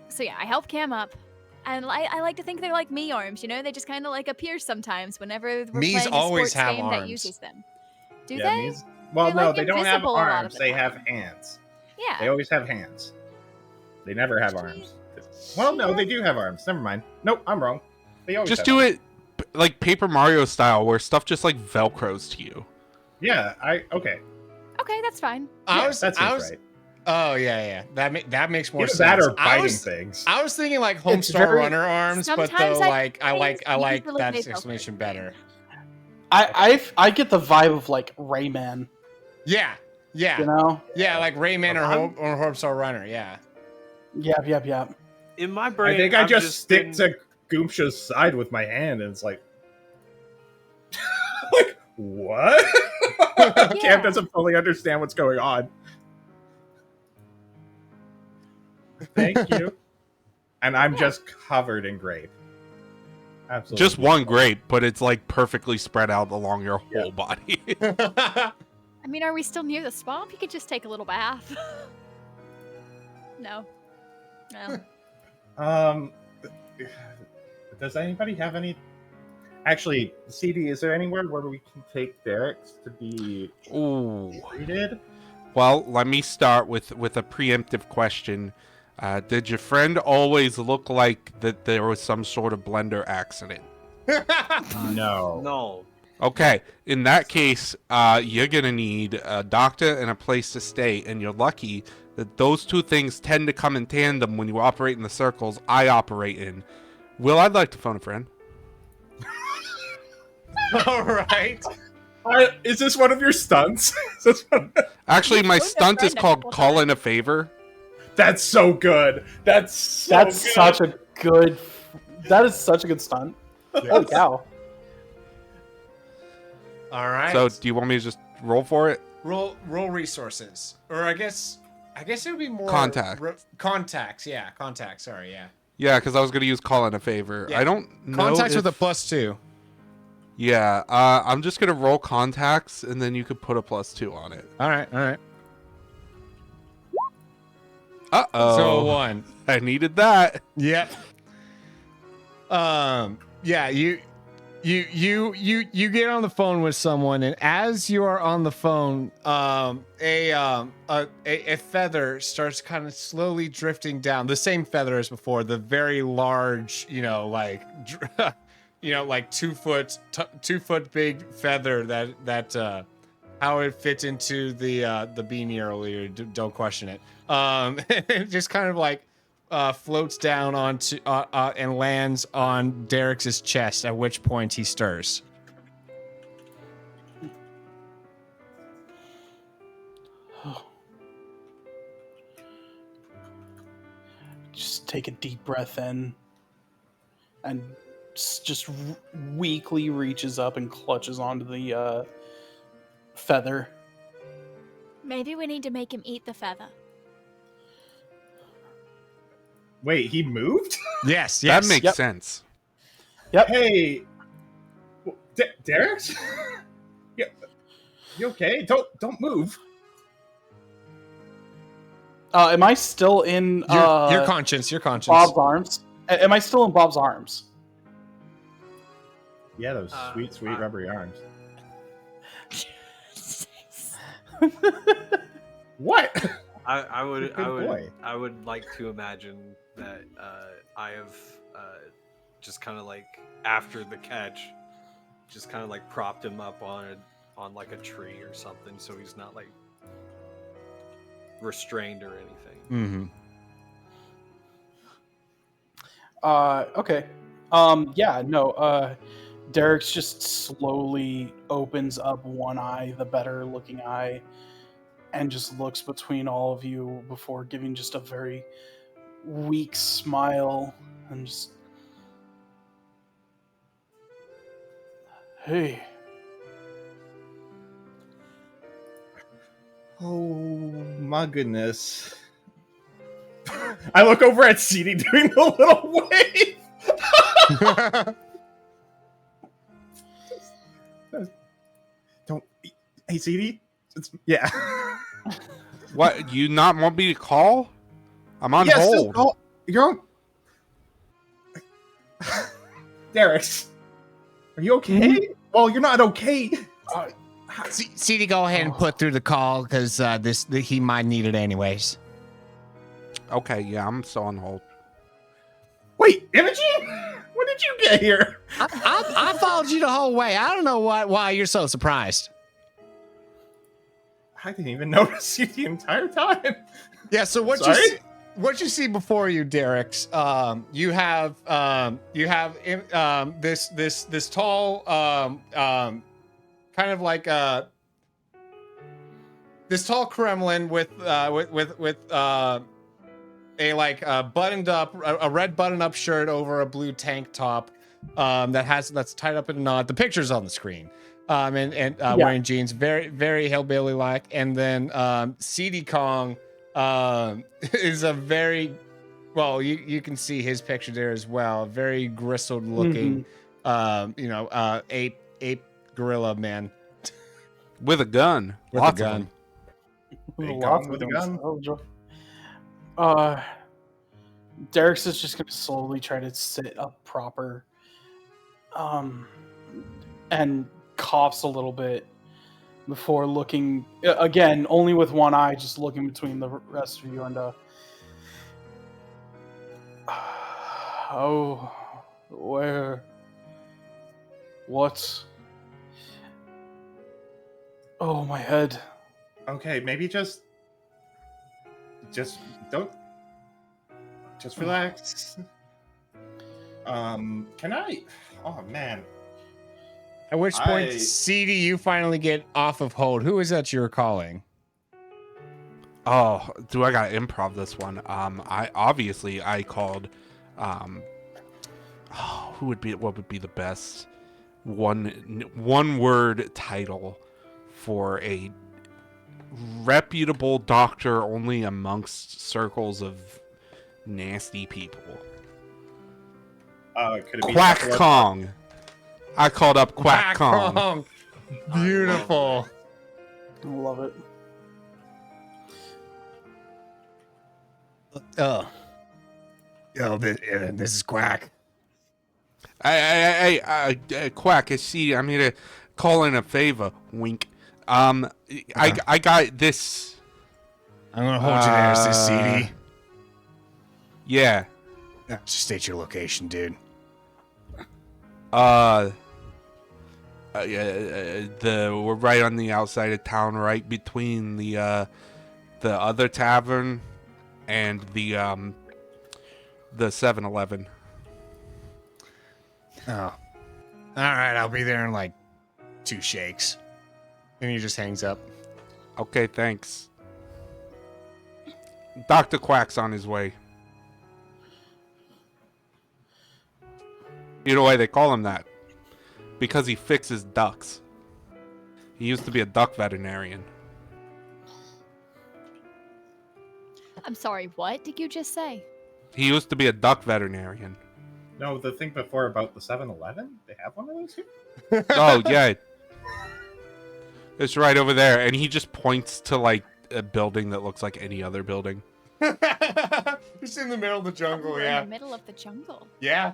So yeah, I help Cam up. And I like to think they're like me arms, you know? They just kind of like appear sometimes whenever we're Me's playing a always sports have game that arms. uses them. Do Yeah, they? Well, They're, no, like, they don't have invisible a lot of arms. the They time. have hands. Yeah. They always have hands. They never have arms. Well, no, they do have arms. Never mind. Nope, I'm wrong. They always Just have do arms. it like Paper Mario style, where stuff just like velcros to you. Yeah, okay. Okay, that's fine. That seems right. Oh yeah. That makes more Either sense. that or I biting was, things. I was thinking like It's Homestar very- Runner arms, but Sometimes though I I like usually that they feel explanation better. I get the vibe of like Rayman, Yeah. you know? Yeah, like Rayman I'm- or Homestar Runner. Yeah. Yep. In my brain, I think I I've just stick been- to Goomsha's side with my hand, and it's like, like what? Cam doesn't fully understand what's going on. Thank you. And I'm just covered in grape. Absolutely. Just one grape, but it's like perfectly spread out along your whole body. I mean, are we still near the swamp? You could just take a little bath. No. Does anybody have any? Actually, CD, is there anywhere where we can take Derek's to be Ooh. treated? Well, let me start with a preemptive question. Did your friend always look like that there was some sort of blender accident? No. No. Okay, in that case, you're gonna need a doctor and a place to stay, and you're lucky that those two things tend to come in tandem when you operate in the circles I operate in. Will, I'd like to phone a friend. All right. Is this one of your stunts? Actually, my Phone a stunt is friend a called couple Call in a Favor. That's so good. That's Such a good. That is such a good stunt. Holy cow! All right. So, do you want me to just roll for it? roll resources, or I guess it would be more Contact. Contacts. Yeah, contacts. Sorry. Yeah. Yeah, because I was gonna use Call in a Favor. Yeah. I don't know. Contacts with a if- +2. Yeah, I'm just gonna roll contacts, and then you could put a +2 on it. All right. Uh-oh. So 1. I needed that. Yeah. Yeah. You get on the phone with someone, and as you are on the phone, a feather starts kind of slowly drifting down. The same feather as before. The very large, like 2 foot big feather that how it fits into the beanie earlier. Don't question it. It just kind of like floats down onto and lands on Derek's chest, at which point he stirs. Just take a deep breath in, and just weakly reaches up and clutches onto the feather. Maybe we need to make him eat the feather. Wait, he moved? Yes. That makes sense. Yep. Hey, Derek? You okay? Don't move. Am I still in your conscience? Your conscience. Bob's arms? Am I still in Bob's arms? Yeah, those sweet rubbery arms. What? I would like to imagine that I have just kind of like after the catch, just kind of like propped him up on like a tree or something, so he's not like restrained or anything. Okay. Yeah. No. Derek's just slowly opens up one eye, the better looking eye, and just looks between all of you before giving just a very weak smile and just, hey. Oh my goodness. I look over at CD doing the little wave. Don't. Hey, CD? Yeah. What? You not want me to call? I'm on Yes, hold. call. You're on. Derek, are you okay? Mm-hmm. Well, you're not okay. CD, go ahead and put through the call because he might need it anyways. Okay, yeah, I'm still on hold. Wait, Imogene? When did you get here? I followed you the whole way. I don't know why you're so surprised. I didn't even notice you the entire time. Yeah. So what you see before you, Derek's, you have this tall kind of like this tall Kremlin with a buttoned up a red buttoned up shirt over a blue tank top that's tied up in a knot. The picture's on the screen. Wearing jeans, very very hillbilly like, and then CD Kong is a very you can see his picture there as well. Very gristled looking, ape gorilla man with a gun. Lots of them. Lots with a gun. Derek's is just gonna slowly try to sit up proper, and coughs a little bit before looking again, only with one eye, just looking between the rest of you and oh, where, what? Oh, my head. Okay, maybe just don't. Just relax. Can I? Oh man. At which point, CD, you finally get off of hold. Who is that you're calling? Oh, do I got improv this one? I called. What would be the best one word title for a reputable doctor only amongst circles of nasty people? Could it be Quack Kong? I called up Quack Kong. Kong. Beautiful. I love it. This is Quack. Hey, Quack, I see. I'm here to call in a favor. Wink. I got this. I'm gonna hold you there, says CD. Yeah. Just state your location, dude. We're right on the outside of town, right between the other tavern and the 7-Eleven. Oh. All right, I'll be there in like 2 shakes. And he just hangs up. Okay, thanks. Dr. Quack's on his way. You know why they call him that? Because he fixes ducks. He used to be a duck veterinarian. I'm sorry, what did you just say? He used to be a duck veterinarian. No, the thing before about the 7-Eleven? They have one of those here? Oh, yeah. It's right over there. And he just points to, like, a building that looks like any other building. Just in the middle of the jungle, We're yeah. in the middle of the jungle. Yeah.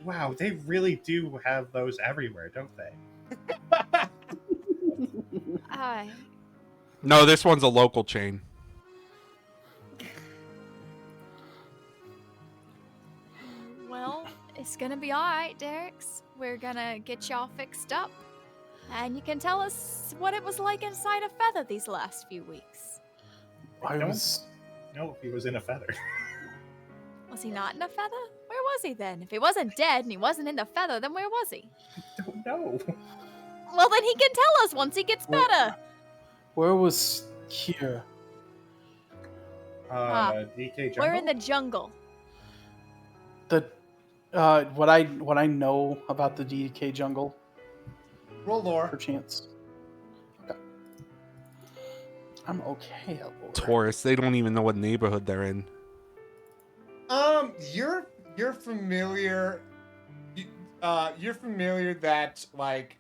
Wow, they really do have those everywhere, don't they? No, this one's a local chain. Well, it's gonna be alright, Derek's. We're gonna get y'all fixed up. And you can tell us what it was like inside a feather these last few weeks. I don't know if he was in a feather. Was he not in a feather? Where was he then? If he wasn't dead and he wasn't in the feather, then where was he? I don't know. Well, then he can tell us once he gets better. Where was here? DK Jungle? We're in the jungle. The what I know about the DK jungle, Roll lore. perchance. Okay. I'm okay at lore. Taurus, they don't even know what neighborhood they're in. You're familiar. You're familiar that like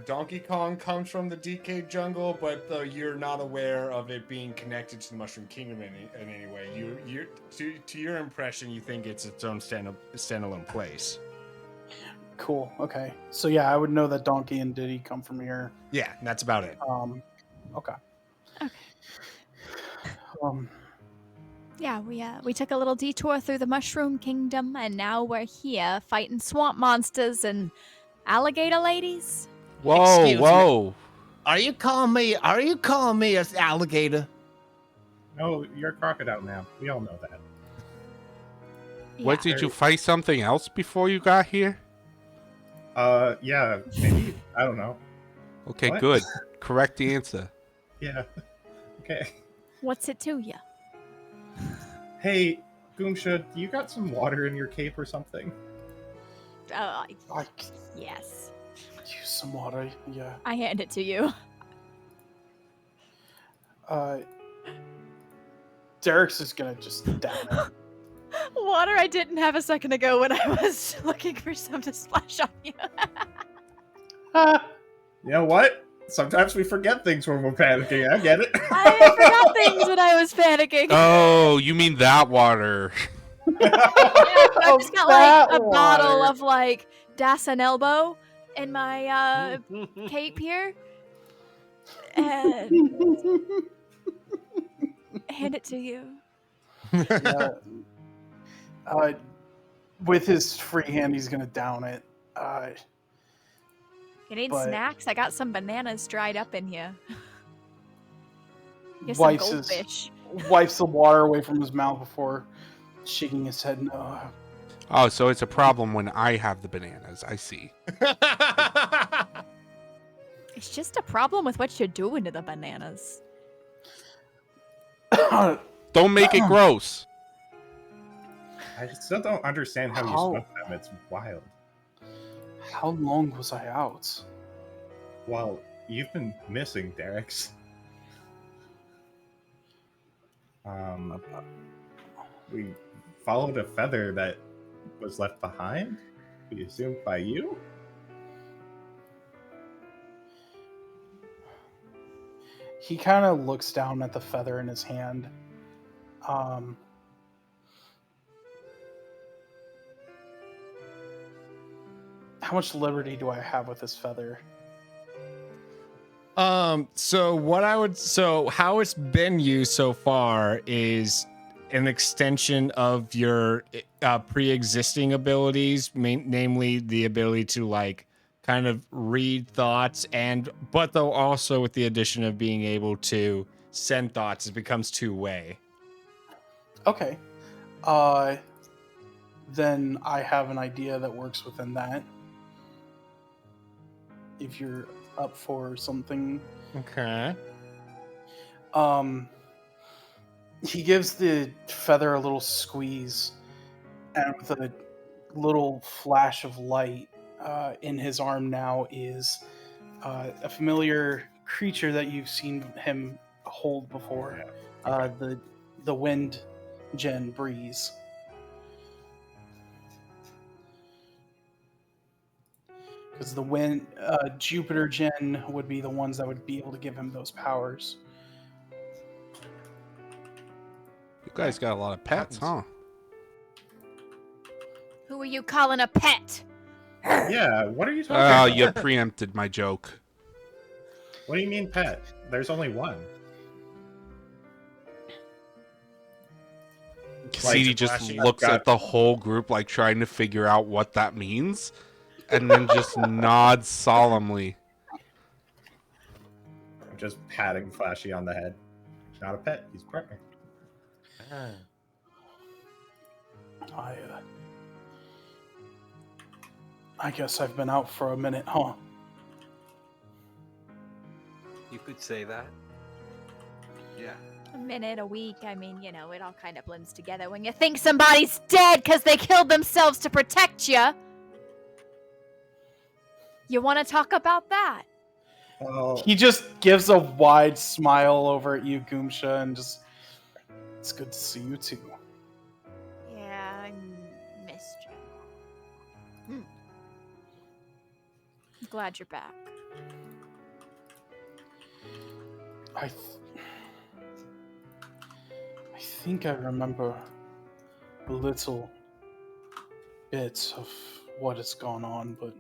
Donkey Kong comes from the DK jungle, but you're not aware of it being connected to the Mushroom Kingdom in any way. You to your impression, you think it's its own standalone place. Cool. Okay. So yeah, I would know that Donkey and Diddy come from here. Yeah, that's about it. Okay. Okay. Yeah, we took a little detour through the Mushroom Kingdom, and now we're here fighting swamp monsters and alligator ladies. Whoa, Excuse whoa. Are you calling me an alligator? No, you're a crocodile now. We all know that. What, did you fight something else before you got here? Yeah, maybe. I don't know. Okay, What? good. Correct answer. Yeah. Okay. What's it to you? Hey, Goomsha, you got some water in your cape or something? I Yes. use some water. Yeah. I hand it to you. Derek's is gonna just down it. Water I didn't have a second ago when I was looking for some to splash on you. You know what? Sometimes we forget things when we're panicking. I get it. I forgot things when I was panicking. Oh, you mean that water. I've just got like a that bottle water. of like Das and Elbow in my cape here. And hand it to you. Yeah. With his free hand, he's gonna down it. You need But- snacks? I got some bananas dried up in here. Here's some Wipes goldfish. wipes the water away from his mouth before shaking his head. No. Oh, so it's a problem when I have the bananas. I see. It's just a problem with what you're doing to the bananas. Don't make it gross. I still don't understand how you How? smoke them. It's wild. How long was I out? Well, you've been missing, Derek's. We followed a feather that was left behind. We assumed by you. He kind of looks down at the feather in his hand. How much liberty do I have with this feather? So how it's been used so far is an extension of your pre-existing abilities, namely the ability to like kind of read thoughts, but though also with the addition of being able to send thoughts, it becomes two-way. Okay. Then I have an idea that works within that. If you're up for something. Okay. He gives the feather a little squeeze, and with a little flash of light in his arm now is a familiar creature that you've seen him hold before. The wind gen breeze. because the wind, Jupiter Gen would be the ones that would be able to give him those powers. You guys got a lot of pets, huh? Who are you calling a pet? Yeah, what are you talking Oh, about? you preempted my joke. What do you mean pet? There's only one. Cassidy just flashing. looks Got at the whole group like trying to figure out what that means, and then just nods solemnly. I'm just patting Flashy on the head. Not a pet, he's a partner. I guess I've been out for a minute, huh? You could say that. Yeah. A minute, a week. I mean, you know, it all kind of blends together when you think somebody's dead because they killed themselves to protect you. You want to talk about that? Well, He just gives a wide smile over at you, Goomsha, and just, it's good to see you too. Yeah, I missed you. Glad you're back. I think I remember a little bit of what has gone on, but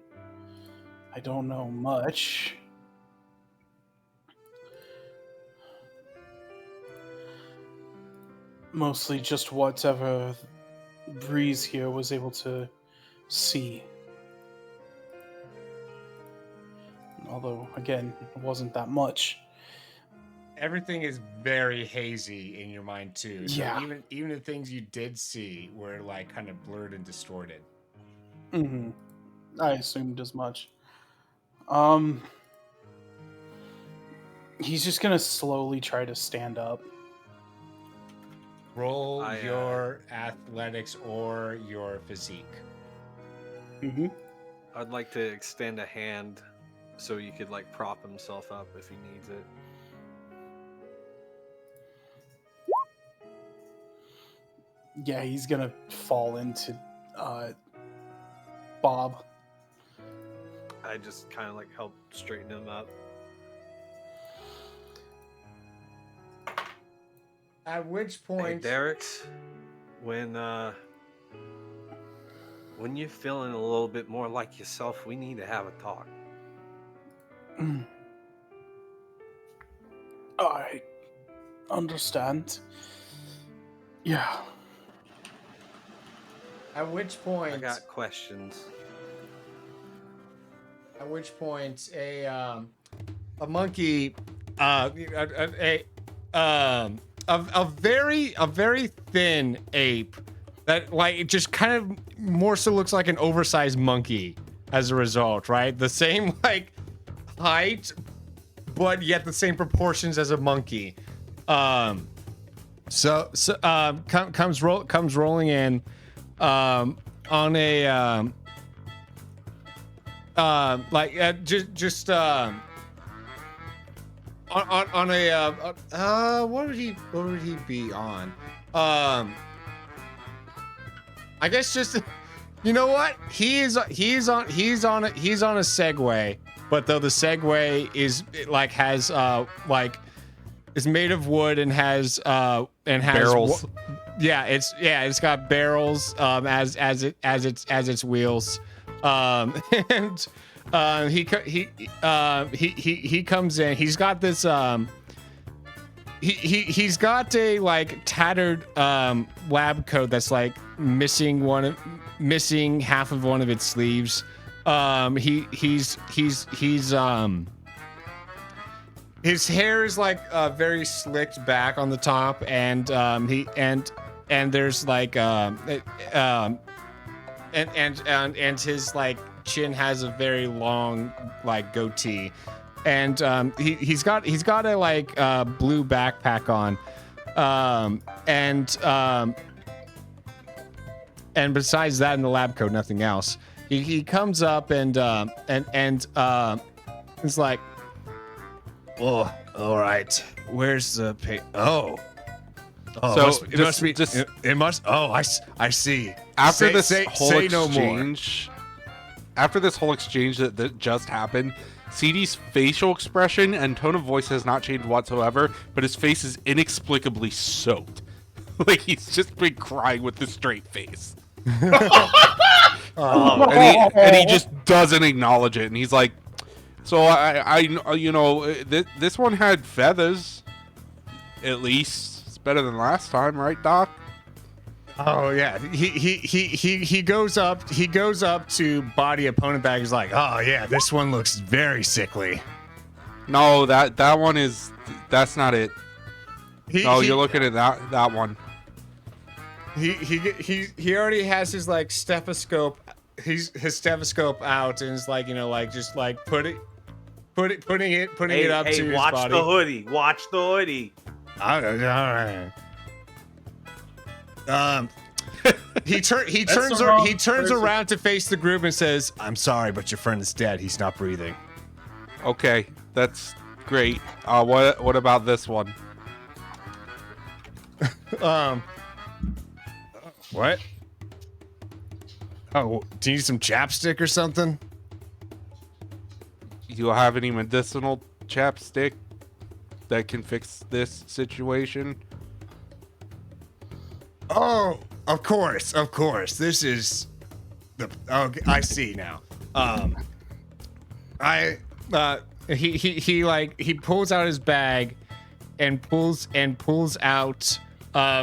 I don't know much. Mostly just whatever Breeze here was able to see. Although, again, it wasn't that much. Everything is very hazy in your mind too. So Yeah. even the things you did see were like kind of blurred and distorted. Mm-hmm. I assumed as much. He's just gonna slowly try to stand up. Roll your athletics or your physique. Mm-hmm. I'd like to extend a hand so you could like prop himself up if he needs it. Yeah, he's gonna fall into Bob. I just kind of like help straighten him up. At which Hey, point, Derek's, when you're feeling a little bit more like yourself, we need to have a talk. I understand. Yeah. at which point, I got questions. at which point, a monkey, a very thin ape that like it just kind of more so looks like an oversized monkey as a result, right? The same like height, but yet the same proportions as a monkey. Comes rolling in on a on a what would he be on? I guess just you know what? He's on a Segway, but though the Segway is like has is made of wood and has Barrels. It's got barrels as its wheels. And he comes in. He's got this he's got a like tattered lab coat that's like missing half of one of its sleeves. He's his hair is like very slicked back on the top, and there's like and his like chin has a very long like goatee, and he's got a like blue backpack on, and besides that in the lab coat, nothing else. He comes up and it's like, oh, all right, where's the pay? Oh, So it must be. It must. Oh, I see. After Say this whole no more. exchange, after this whole exchange that just happened, CD's facial expression and tone of voice has not changed whatsoever, but his face is inexplicably soaked. Like he's just been crying with a straight face. And he just doesn't acknowledge it. And he's like, so I you know, this one had feathers. At least it's better than last time, right, Doc? Oh yeah, he goes up to body opponent bag. He's like, oh yeah, this one looks very sickly. No, that's not it. You're looking at that one. He already has his like stethoscope. His stethoscope out and is like, you know, like just like putting it up to his watch body. the hoodie. Watch the hoodie. All right. He turns around to face the group and says, "I'm sorry, but your friend is dead. He's not breathing." Okay, that's great. What about this one? What? Oh, do you need some chapstick or something? You have any medicinal chapstick that can fix this situation? Oh, of course. This is the okay. I see now. He pulls out his bag and pulls out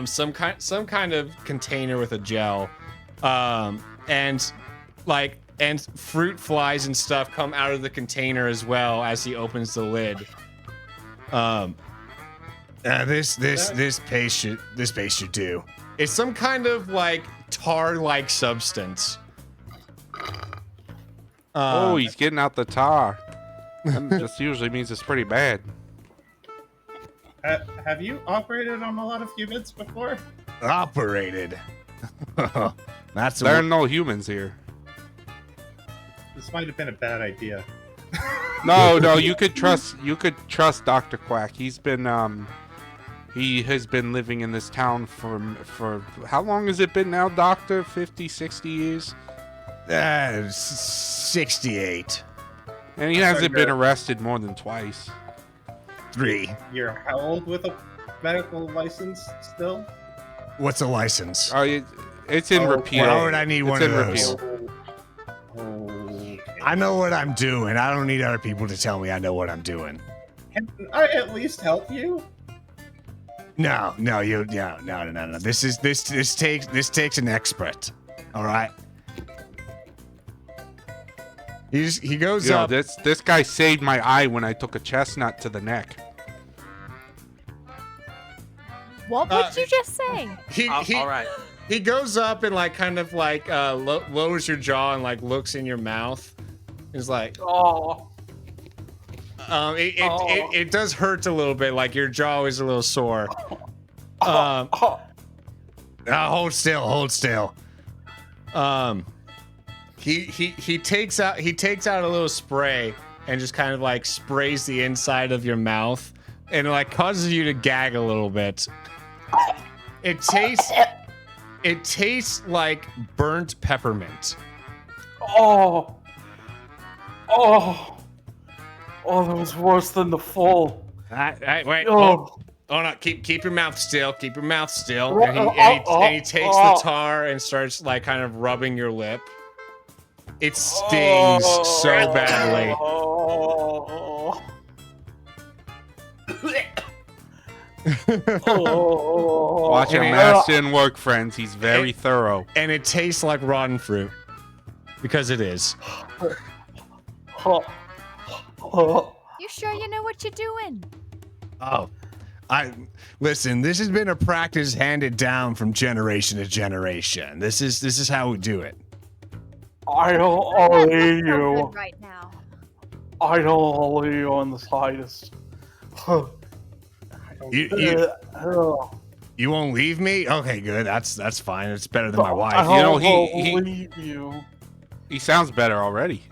some kind of container with a gel, and fruit flies and stuff come out of the container as well as he opens the lid. This paste should do. It's some kind of like tar-like substance. Oh, he's getting out the tar. That just usually means it's pretty bad. Have you operated on a lot of humans before? Operated? There are no humans here. This might have been a bad idea. No, you could trust Dr. Quack. He has been living in this town for how long has it been now, Doctor? 50, 60 years? 68. And he hasn't been arrested more than twice. 3. You're how old with a medical license still? What's a license? It's in repeal. Why would I need one of those? Okay. I know what I'm doing. I don't need other people to tell me I know what I'm doing. Can I at least help you? No. This takes an expert. All right. He goes up. This guy saved my eye when I took a chestnut to the neck. What did you just say? All right. He goes up and like kind of like lowers your jaw and like looks in your mouth. He's like, Oh. It does hurt a little bit. Like your jaw is a little sore. Hold still. He takes out a little spray and just kind of like sprays the inside of your mouth and like causes you to gag a little bit. It tastes like burnt peppermint. Oh, that was worse than the fall. Wait. Oh. Oh no! Keep your mouth still. Keep your mouth still. And he takes the tar and starts like kind of rubbing your lip. It stings so badly. Watch him master and work, friends. He's very thorough. And it tastes like rotten fruit. Because it is. You sure you know what you're doing? Oh. Listen, this has been a practice handed down from generation to generation. This is how we do it. I don't believe you. Right now. I don't believe you on the slightest. You won't leave me? Okay, good. That's fine. It's better than my wife. I don't believe you. He sounds better already.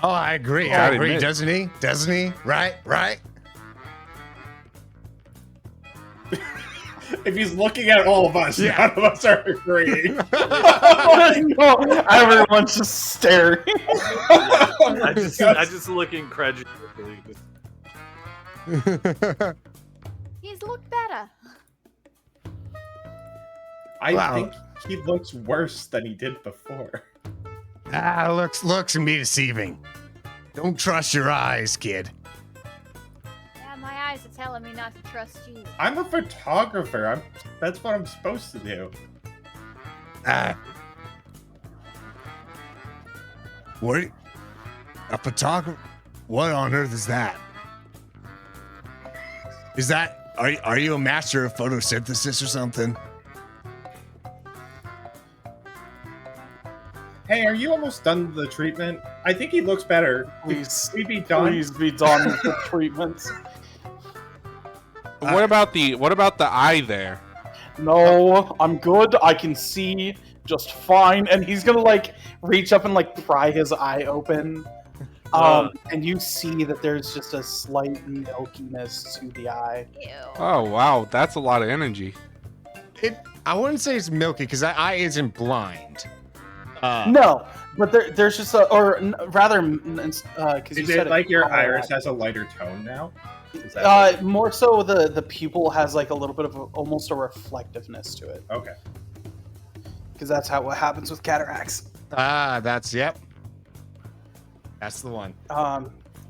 Oh, I agree. Doesn't he? Right? if he's looking at all of us, none of us are agreeing. No, everyone's just staring. I just look incredulously. He's looked better. I think he looks worse than he did before. Looks can be deceiving. Don't trust your eyes, kid. Yeah, my eyes are telling me not to trust you. I'm a photographer. That's what I'm supposed to do. What? A photographer? What on earth is that? Is that? Are you a master of photosynthesis or something? Hey, are you almost done with the treatment? I think he looks better. Please, we be done. Please be done with the treatments. What about the eye there? No, I'm good. I can see just fine. And he's gonna like reach up and like pry his eye open. And you see that there's just a slight milkiness to the eye. Ew. Oh wow, that's a lot of energy. I wouldn't say it's milky because that eye isn't blind. No, but there's just rather, because you Is said it like your color iris eye. has a lighter tone now? Is that More so the pupil has like a little bit of almost a reflectiveness to it, okay? because that's what happens with cataracts. That's the one.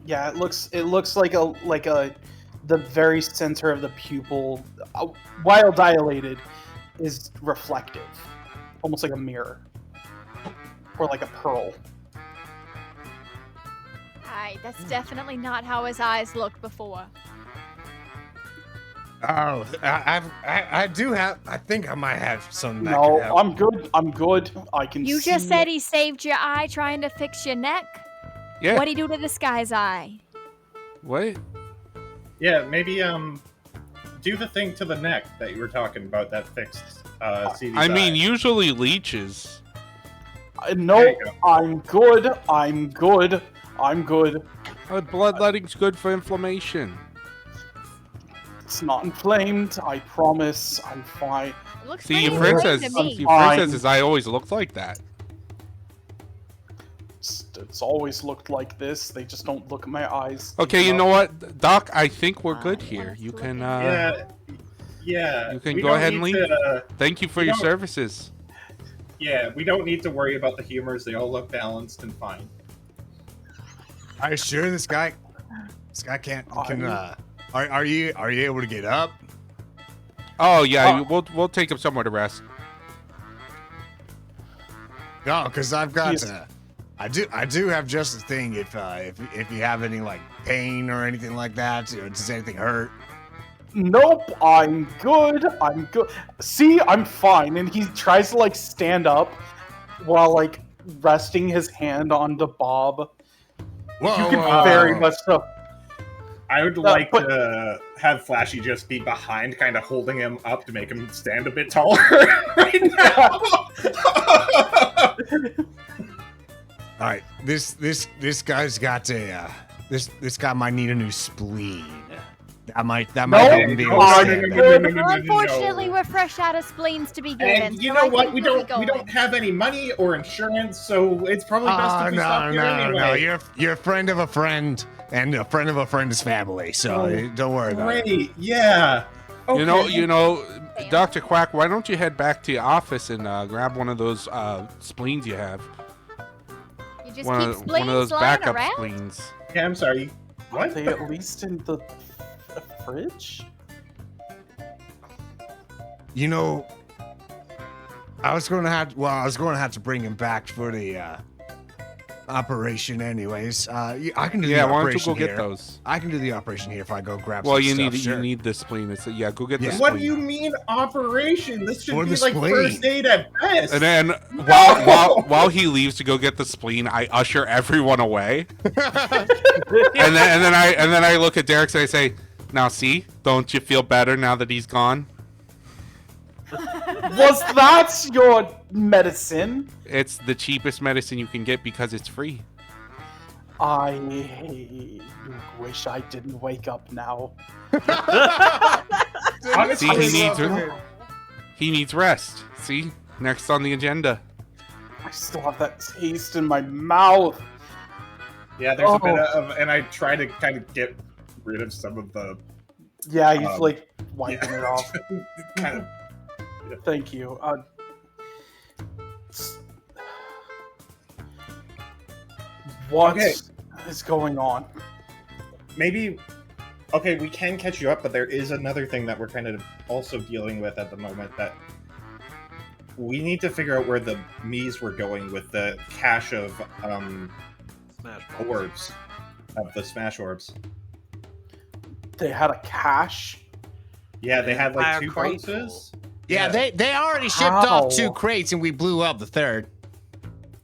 Yeah, it looks like the very center of the pupil, while dilated, is reflective, almost like a mirror. Or like a pearl. Alright, that's definitely not how his eyes looked before. Oh, I do have. I think I might have some. That No, could help. I'm good. I'm good. I can. You see just said he saved your eye trying to fix your neck? Yeah. What'd he do to this guy's eye? What? Yeah, maybe do the thing to the neck that you were talking about that fixed CD's I mean, eye. usually leeches. No, There you go. I'm good. I'm good. I'm good. Bloodletting's good for inflammation. It's not inflamed. I promise. I'm fine. It looks See, pretty your inflamed princess, to me. your princess's eye always looked like that. It's always looked like this. They just don't look at my eyes. Okay, you know what, Doc? I think we're good here. You can, Yeah. you can we go don't ahead and need leave. to- Thank you for we your don't- services. Yeah, we don't need to worry about the humors. They all look balanced and fine. Are you sure this guy can't? Are you able to get up? Oh yeah, we'll take him somewhere to rest. No, because I've got. Yes. I do have just a thing. If you have any like pain or anything like that, does anything hurt? Nope, I'm good. I'm good. See, I'm fine. And he tries to like stand up while like resting his hand onto Bob. Whoa, You can very much so. I would like to have Flashy just be behind, kind of holding him up to make him stand a bit taller right now. All right, this guy's got a this guy might need a new spleen. That might help him be able to No, stand no, better. no, no, Well, unfortunately, we're fresh out of spleens to be given. And you so know I what? think We we'll don't be going. have any money or insurance, so it's probably best if we stop here anyway. No, you're a friend of a friend, and a friend of a friend is family. So don't worry about it. Great, yeah. Okay. You know, Dr. Quack, why don't you head back to your office and grab one of those spleens you have? You just One keep of spleens those lying backup around? spleens. Yeah, I'm sorry. Are What? they at least in the fridge? You know, I was going to have to bring him back for the operation, anyways. I can do the Yeah, why don't you operation go here. get those? I can do the operation here if I go grab. Well, some you stuff, need sure. you need the spleen. It's yeah, go get the Yeah. spleen. What do you mean operation? This should For be the like spleen. first aid at best. And then while he leaves to go get the spleen, I usher everyone away. and then I look at Derek and I say, "Now see, don't you feel better now that he's gone?" Was that your medicine? It's the cheapest medicine you can get because it's free. I wish I didn't wake up now. Honestly, See, he needs rest. See, next on the agenda. I still have that taste in my mouth. Yeah, there's a bit of, and I try to kind of get rid of some of the. Yeah, he's like wiping it off. Kind of. Thank you. What is going on? Maybe. Okay, we can catch you up, but there is another thing that we're kind of also dealing with at the moment that we need to figure out where the Mies were going with the cache of Smash orbs, of the Smash orbs. They had a cache? Yeah, they had like Entire 2 crate boxes. Yeah, they already shipped off 2 crates and we blew up the 3rd.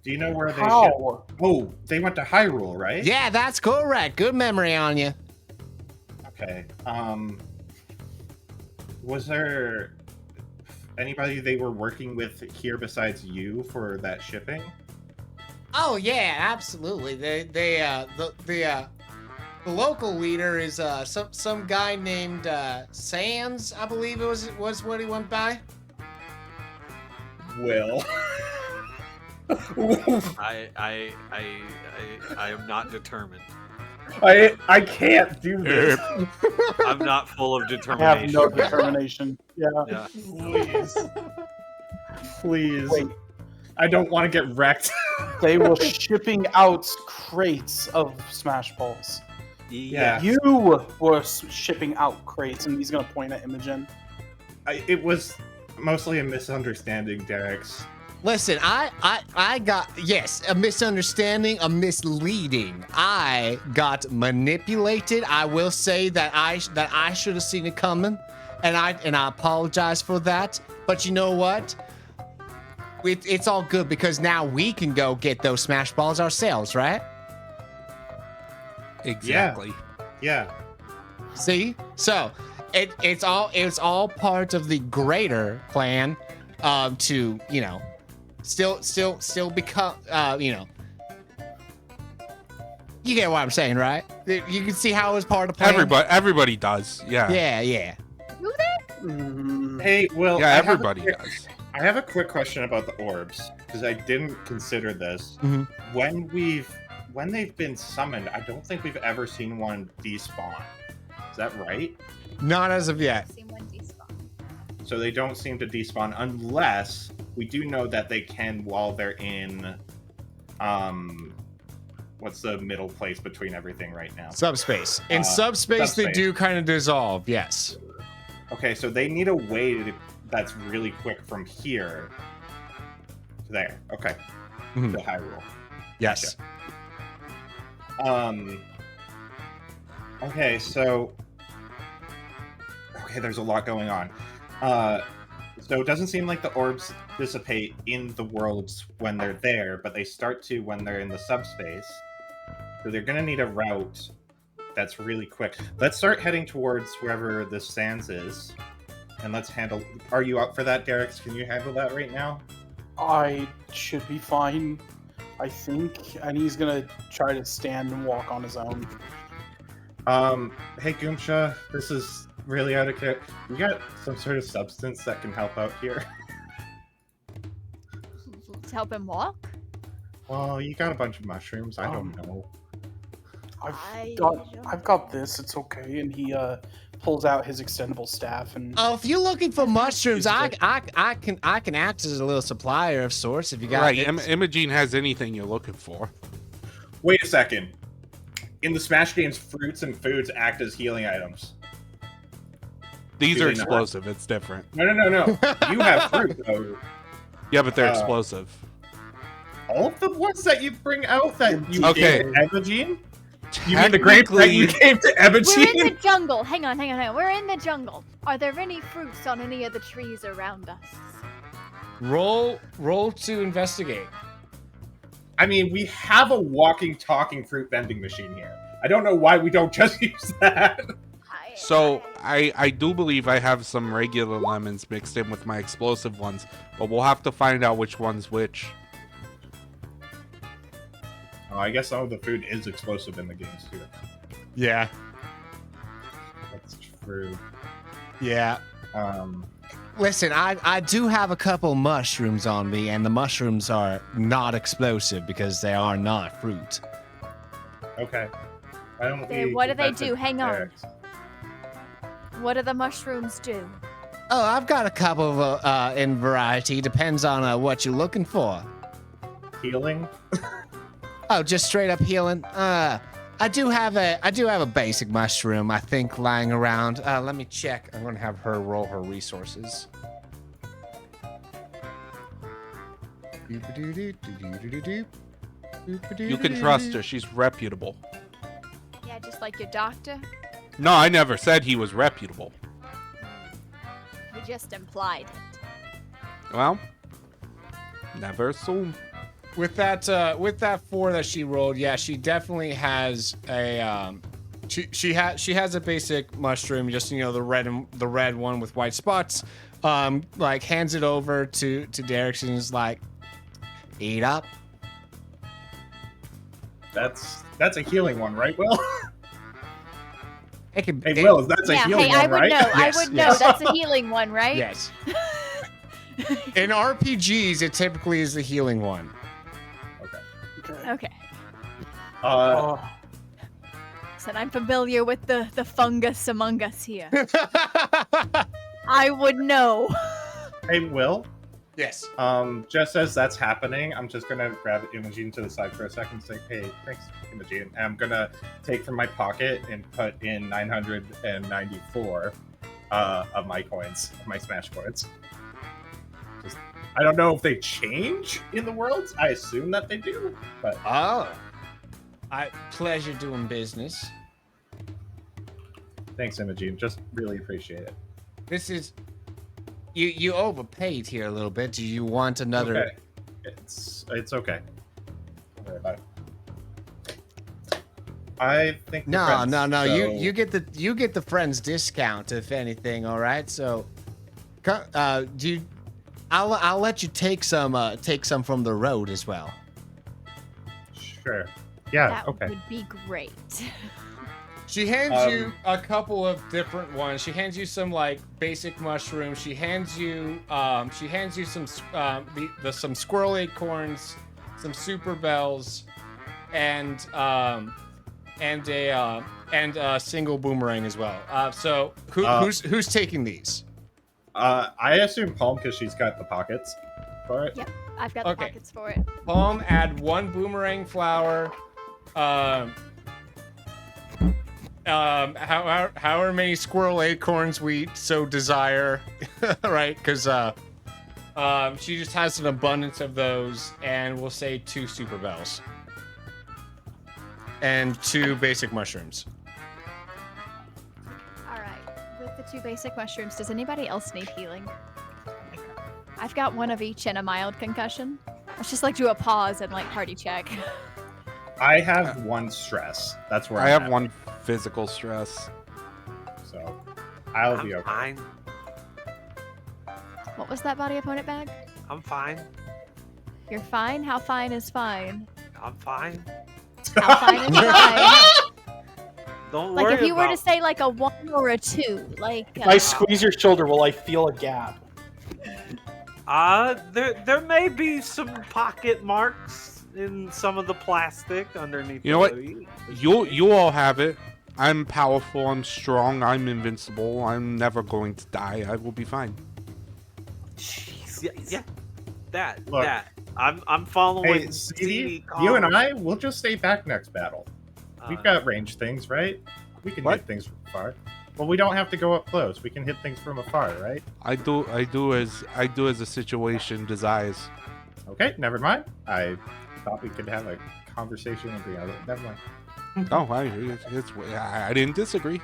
Do you know where they shipped? How? Oh, they went to Hyrule, right? Yeah, that's correct. Good memory on you. Okay. Was there anybody they were working with here besides you for that shipping? Oh yeah, absolutely. The local leader is some guy named Sands, I believe it was what he went by. Will. I am not determined. I can't do this. I'm not full of I determination. have no determination. Yeah. Yeah. Please. Please. Wait. I don't want to get wrecked. They were shipping out crates of Smash Balls. Yeah. You were shipping out crates, and he's going to point at Imogen. It was mostly a misunderstanding, Derek's. Listen, I got, yes, a misunderstanding, a misleading. I got manipulated. I will say that I should have seen it coming, and I apologize for that. But you know what? It's all good because now we can go get those Smash Balls ourselves, right? Exactly. Yeah. See? So it's all part of the greater plan to, you know, still become, you know, you get what I'm saying, right? You can see how it was part of the plan. Everybody does. Yeah. Yeah. Do they? Hey, Will. Yeah, everybody does. I have a quick question about the orbs because I didn't consider this. Mhm. When they've been summoned, I don't think we've ever seen one despawn. Is that right? Not as of yet. Seen one despawn. So they don't seem to despawn unless we do know that they can while they're in what's the middle place between everything right now? Subspace. In subspace, they subspace. do kind of dissolve, yes. Okay, so they need a way that's really quick from here to there. Okay. Mhm. To Hyrule. Yes. Okay, so there's a lot going on. So it doesn't seem like the orbs dissipate in the worlds when they're there, but they start to when they're in the subspace. So they're gonna need a route that's really quick. Let's start heading towards wherever the Sands is, and let's handle. Are you up for that, Derek? Can you handle that right now? I should be fine, I think. And he's going to try to stand and walk on his own. Hey Goomsha, this is really out of care. You got some sort of substance that can help out here? To help him walk? Well, you got a bunch of mushrooms. I don't know. I've got this. It's okay. And he pulls out his extendable staff and. Oh, if you're looking for mushrooms, I can act as a little supplier of sorts. If you got Right, Imogen has anything you're looking for. Wait a second. In the Smash games, fruits and foods act as healing items. These Do are they not? explosive. It's different. No. You have fruit, though. Yeah, but they're explosive. All of the ones that you bring out that you Okay. gave to Ebogene? You mean the grapes that you gave to We're in Ebogene? the jungle. Hang on. We're in the jungle. Are there any fruits on any of the trees around us? roll to investigate. I mean, we have a walking, talking fruit vending machine here. I don't know why we don't just use that. So I do believe I have some regular lemons mixed in with my explosive ones, but we'll have to find out which one's which. Oh, I guess some of the food is explosive in the games too. Yeah. That's true. Yeah. Listen, I do have a couple mushrooms on me, and the mushrooms are not explosive because they are not fruit. Okay. Why don't They- we what do give they that to do? Hang on. Derek? What do the mushrooms do? Oh, I've got a couple of, in variety. Depends on what you're looking for. Healing. Oh, just straight up healing. I do have a basic mushroom, I think, lying around. Let me check. I'm gonna have her roll her resources. You can trust her. She's reputable. Yeah, just like your doctor. No, I never said he was reputable. You just implied it. Well, never assume. With that 4 that she rolled, yeah, she definitely has a she has a basic mushroom, just the red one with white spots. Like hands it over to Derek and is like, eat up. That's a healing one, right, Will? It can, Hey, Will, that's a Yeah, healing hey, I one, would right? know. Yes, I would yes. know. That's a healing one, right? Yes. In RPGs, it typically is the healing one. Okay. Uh, Said I'm familiar with the fungus among us here. I would know. hey, Will. Yes. Just as that's happening, I'm just gonna grab Imogen to the side for a second and say, hey, thanks, Imogen. And I'm gonna take from my pocket and put in 994 of my coins, of my Smash coins. Just, I don't know if they change in the worlds. I assume that they do, but Oh. Pleasure doing business. thanks, Imogen. Just really appreciate it. This is you overpaid here a little bit. Do you want another? Okay. It's okay. Don't worry about it. I think we're No, friends, no. so- You get the friends discount if anything. All right. So, I'll let you take some from the road as well. Sure. Yeah. That okay. would be great. She hands you a couple of different ones. She hands you some like basic mushrooms. She hands you some some squirrel acorns, some super bells, and a single boomerang as well. So who's taking these? I assume Palm because she's got the pockets for it. Yep, I've got Okay. the pockets for it. Palm, add 1 boomerang flower. However many squirrel acorns we so desire, right? Because she just has an abundance of those, and we'll say 2 super bells and 2 basic mushrooms. All right. With the 2 basic mushrooms, does anybody else need healing? I've got 1 of each and a mild concussion. Let's just like do a pause and like party check. I have 1 stress. That's where I I'm have at. 1 physical stress. So I'll be I'm okay. fine. What was that body opponent bag? I'm fine. You're fine? How fine is fine? I'm fine. How fine is fine? Don't worry Like if you were about to say like a 1 or a 2, like If I squeeze your shoulder, will I feel a gap? there may be some pocket marks in some of the plastic underneath. You know what? the hoodie. You all have it. I'm powerful. I'm strong. I'm invincible. I'm never going to die. I will be fine. Jeez, yeah. Look. That. I'm following. Hey, CD, you and I, we'll just stay back next battle. We've got range things, right? We can What? hit things from afar. Well, we don't have to go up close. We can hit things from afar, right? I do as the situation desires. Okay, never mind. I thought we could have a conversation with the other. Never mind. Oh, I didn't disagree.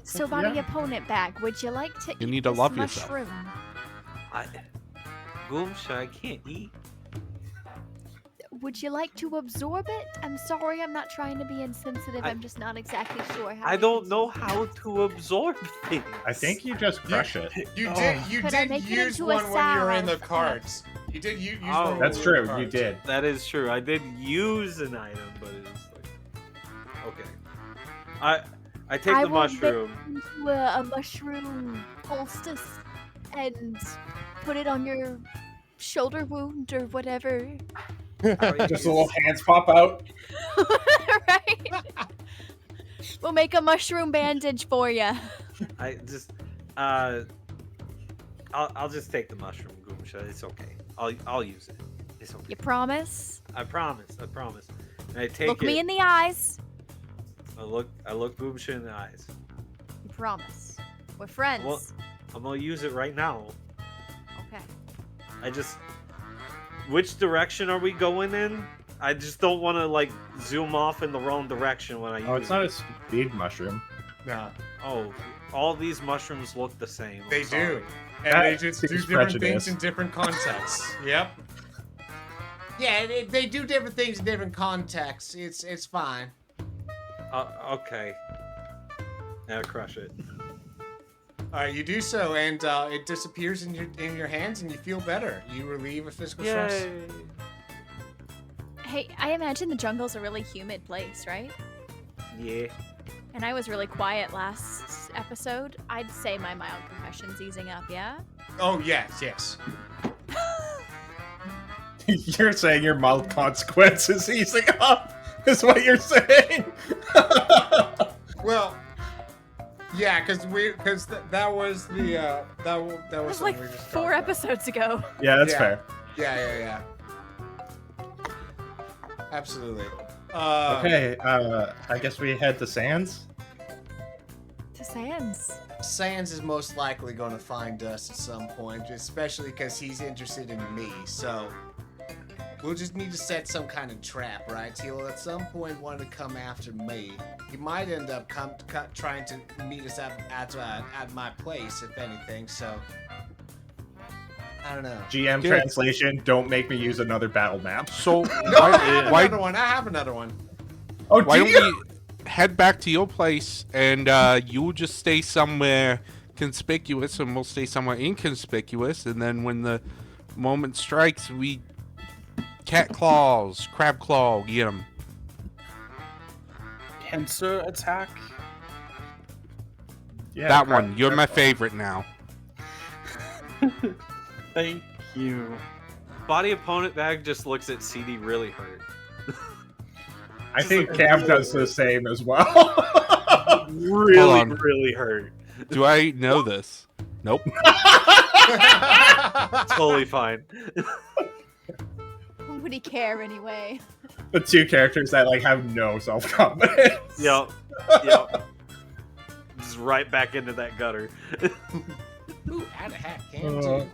so body Yeah. opponent bag. Would you like to You eat need to this love yourself. mushroom? Goomsha, I can't eat. Would you like to absorb it? I'm sorry, I'm not trying to be insensitive. I'm just not exactly sure how. I to don't know consume how to absorb things. I think you just crush it. You Oh. Could I did make it use into a one when you were in the salve? carts. You did use Oh. one. when That's you were in true. the You carts. did. That is true. I did use an item, but it's like okay. I take I the will make mushroom. into a mushroom poultice and put it on your shoulder wound or whatever. Just the little hands pop out. Right? We'll make a mushroom bandage for you. I just I'll just take the mushroom, Goomsha. It's okay. I'll use it. It's okay. You promise? I promise. And I take Look it. me in the eyes. I look Goomsha in the eyes. You promise. We're friends. Well, I'm gonna use it right now. Okay. Which direction are we going in? I just don't want to like zoom off in the wrong direction when I use it. Oh, it's not a speed mushroom. No, Oh, all these mushrooms look the same. they I'm sorry. do. And That they just do seems different prejudice. things in different contexts. Yep. Yeah, they do different things in different contexts. It's fine. Okay. Now crush it. All right, you do so, and it disappears in your hands, and you feel better. You relieve a physical stress. Yay! Hey, I imagine the jungle's a really humid place, right? Yeah. And I was really quiet last episode. I'd say my mild compression's easing up, yeah? Oh yes. You're saying your mild consequence is easing up, is what you're saying? Well, yeah, because that was the that was It was something like we just 4 talked about. episodes ago. Yeah, that's Yeah. fair. Yeah. Absolutely. Okay, I guess we head to Sands. To Sands. Sans is most likely going to find us at some point, especially because he's interested in me. So we'll just need to set some kind of trap, right? He'll at some point want to come after me. He might end up trying to meet us at my place, if anything. So I don't know. GM Good. translation, don't make me use another battle map. So I have why another one. I have another one. Oh, why do don't you? we head back to your place and you just stay somewhere conspicuous and we'll stay somewhere inconspicuous, and then when the moment strikes, we cat claws, crab claw, get them. Pincer attack. Yeah, That crap. one, you're my favorite now. Thank you. Body opponent bag just looks at CD really hurt. I think Cam does the same as well. Really, on. really hurt. Do I know this? Nope. Totally fine. Who would he care anyway? The two characters that like have no self-confidence. Yep. Just right back into that gutter. Ooh, add a hat, can Uh, too.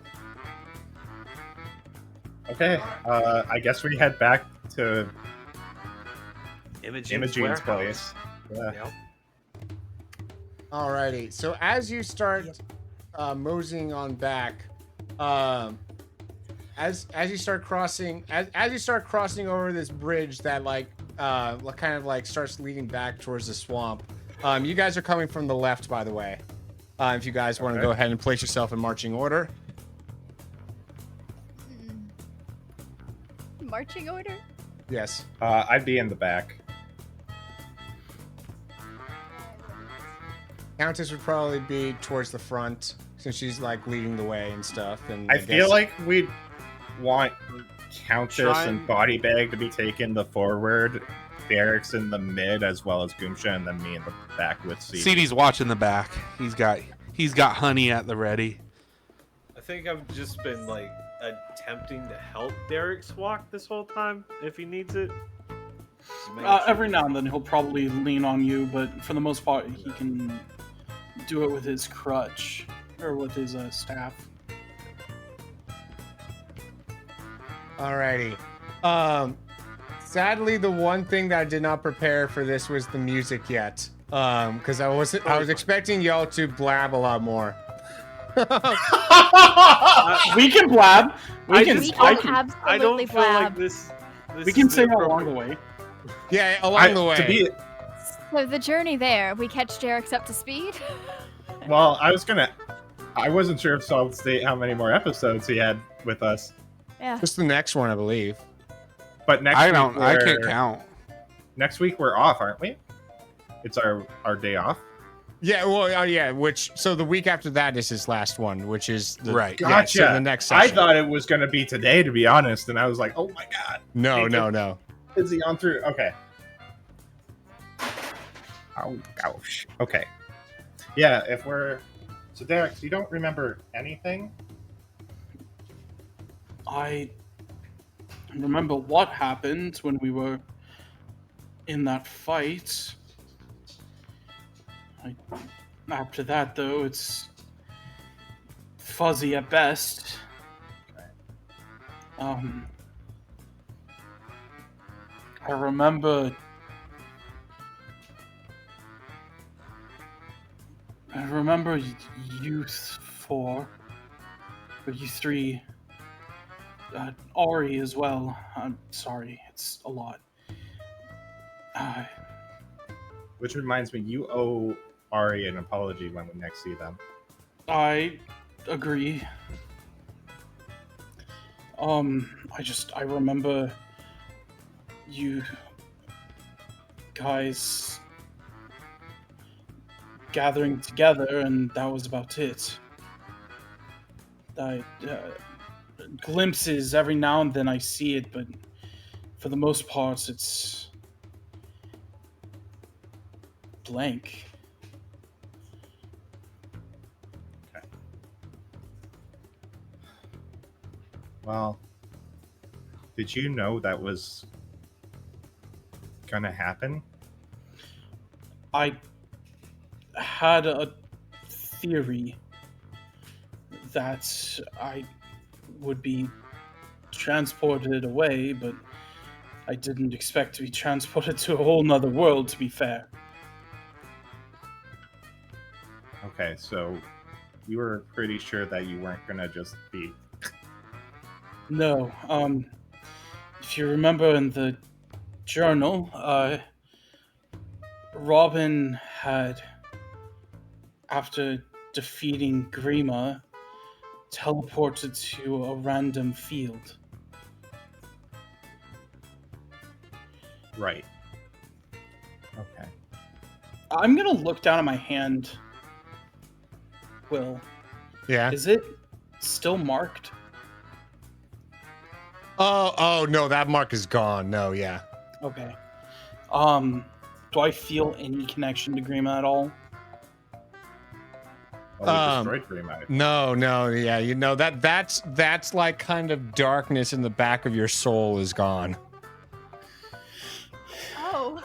Okay, I guess we head back to Imogene's Imogene's warehouse. place. Yeah. Yep. Alrighty, so as you start moseying on back, as you start crossing over this bridge that kind of like starts leading back towards the swamp. You guys are coming from the left, by the way. If you guys want to Okay. go ahead and place yourself in marching order. Marching order? Yes. I'd be in the back. Countess would probably be towards the front since she's like leading the way and stuff. And I feel guess- like we'd want Countess Try and and- Body Bag to be taking the forward, Derek's in the mid, as well as Goomsha, and then me in the back with CD. CD's watching the back. He's got honey at the ready. I think I've just been like attempting to help Derek's walk this whole time if he needs it. Just making sure. Every now and then he'll probably lean on you, but for the most part he can do it with his crutch or with his staff. Alrighty. Sadly, the one thing that I did not prepare for this was the music yet. Because I was expecting y'all to blab a lot more. We can blab. I We can. just- I can can. absolutely I don't feel blab. like this We can is sing appropriate. along the way. Yeah, along the way. To be, So the journey there, we catch Derek's up to speed. well, I wasn't sure if SolidState how many more episodes he had with us, Yeah. Just the next one, I believe. but next I week can't count. Next week we're off, aren't we? It's our day off. Yeah, well, yeah. So the week after that is his last one, which is Right. Yeah, Gotcha. so the next session. I thought it was going to be today, to be honest, and I was like, oh my god. No. Is he on through? Okay. Oh gosh. Okay. Yeah, if we're so Derek, you don't remember anything? I remember what happened when we were in that fight. After that, though, it's fuzzy at best. I remember you four, or you three, Ari as well. I'm sorry, it's a lot. Which reminds me, you owe Ari an apology when we next see them. I agree. I remember you guys gathering together, and that was about it. Glimpses every now and then I see it, but for the most part, it's blank. Okay. Well, did you know that was gonna happen? I had a theory that I would be transported away, but I didn't expect to be transported to a whole nother world, to be fair. Okay, so you were pretty sure that you weren't gonna just be... No, if you remember in the journal, Robin had, after defeating Grima, teleported to a random field. Right. Okay. I'm gonna look down at my hand. Will, Yeah. is it still marked? Oh no, that mark is gone. No, yeah. Okay. Do I feel any connection to Grima at all? Well, we destroyed Grima. No, yeah. You know that's like kind of darkness in the back of your soul is gone. Oh.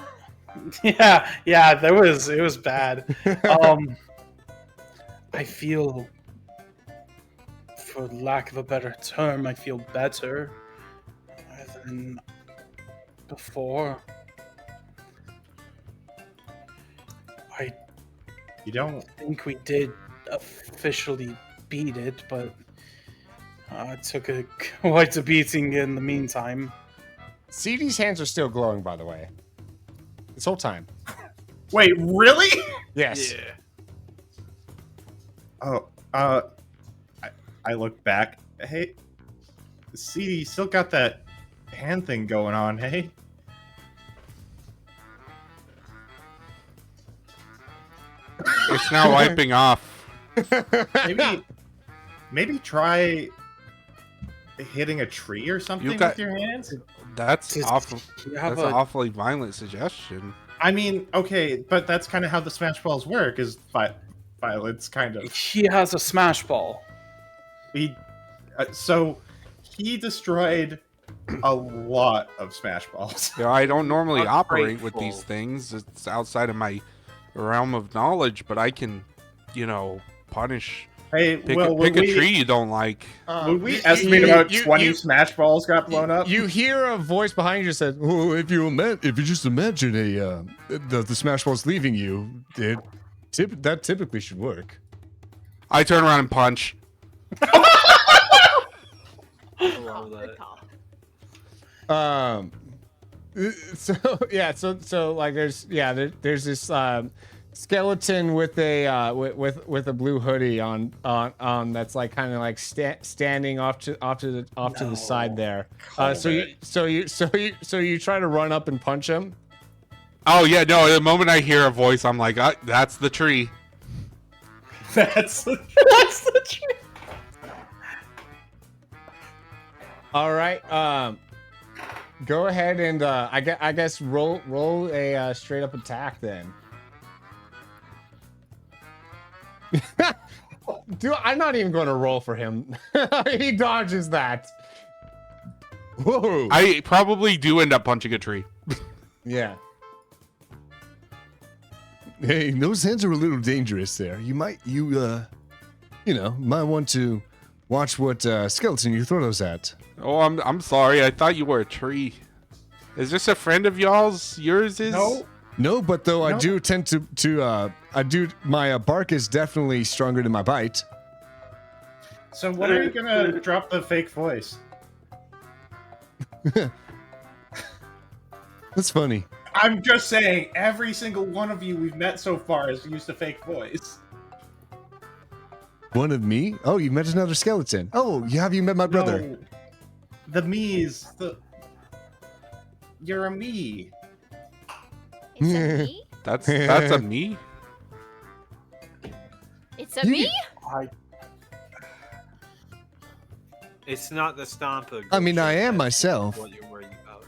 Yeah, it was bad. I feel, for lack of a better term, I feel better than before. You don't... I think we did officially beat it, but it took quite a beating in the meantime. CD's hands are still glowing, by the way. This whole time. Wait, really? Yes. Yeah. Oh, I look back. Hey, CD, you still got that hand thing going on, hey? It's now wiping off. Maybe try hitting a tree or something with your hands? That's awful. You have That's an awfully violent suggestion. I mean, okay, but that's kind of how the Smash Balls work, is violence, kind of. He has a Smash Ball. So he destroyed a lot of Smash Balls. You know, I don't normally operate with Ungrateful. these things. It's outside of my realm of knowledge, but I can, punish. Hey, Pick well, a tree you don't like. would we estimate about 20 Smash Balls got blown up? You hear a voice behind you that says, "Oh, if you just imagine the Smash Balls leaving you, that typically should work." I turn around and punch. I love Good that. call. So like there's this skeleton with a with a blue hoodie on that's like kind of like standing off to the side there. So you try to run up and punch him. Oh yeah, no. The moment I hear a voice, I'm like, that's the tree. That's the truth. All right. Go ahead and I guess roll a straight up attack then. Dude, I'm not even going to roll for him. He dodges that. Whoa. I probably do end up punching a tree. Yeah. Hey, those hands are a little dangerous there. You might want to watch what skeleton you throw those at. Oh, I'm sorry. I thought you were a tree. Is this a friend of yours is? No, but though I do tend to my bark is definitely stronger than my bite. So when are you gonna drop the fake voice? That's funny. I'm just saying, every single one of you we've met so far has used a fake voice. One of me? Oh, you met another skeleton. Oh, have you met my brother? No, the me's you're a me. It's a me? That's a me? It's a me? It's not the stomp of. I mean, I am that's myself. What you're worried about.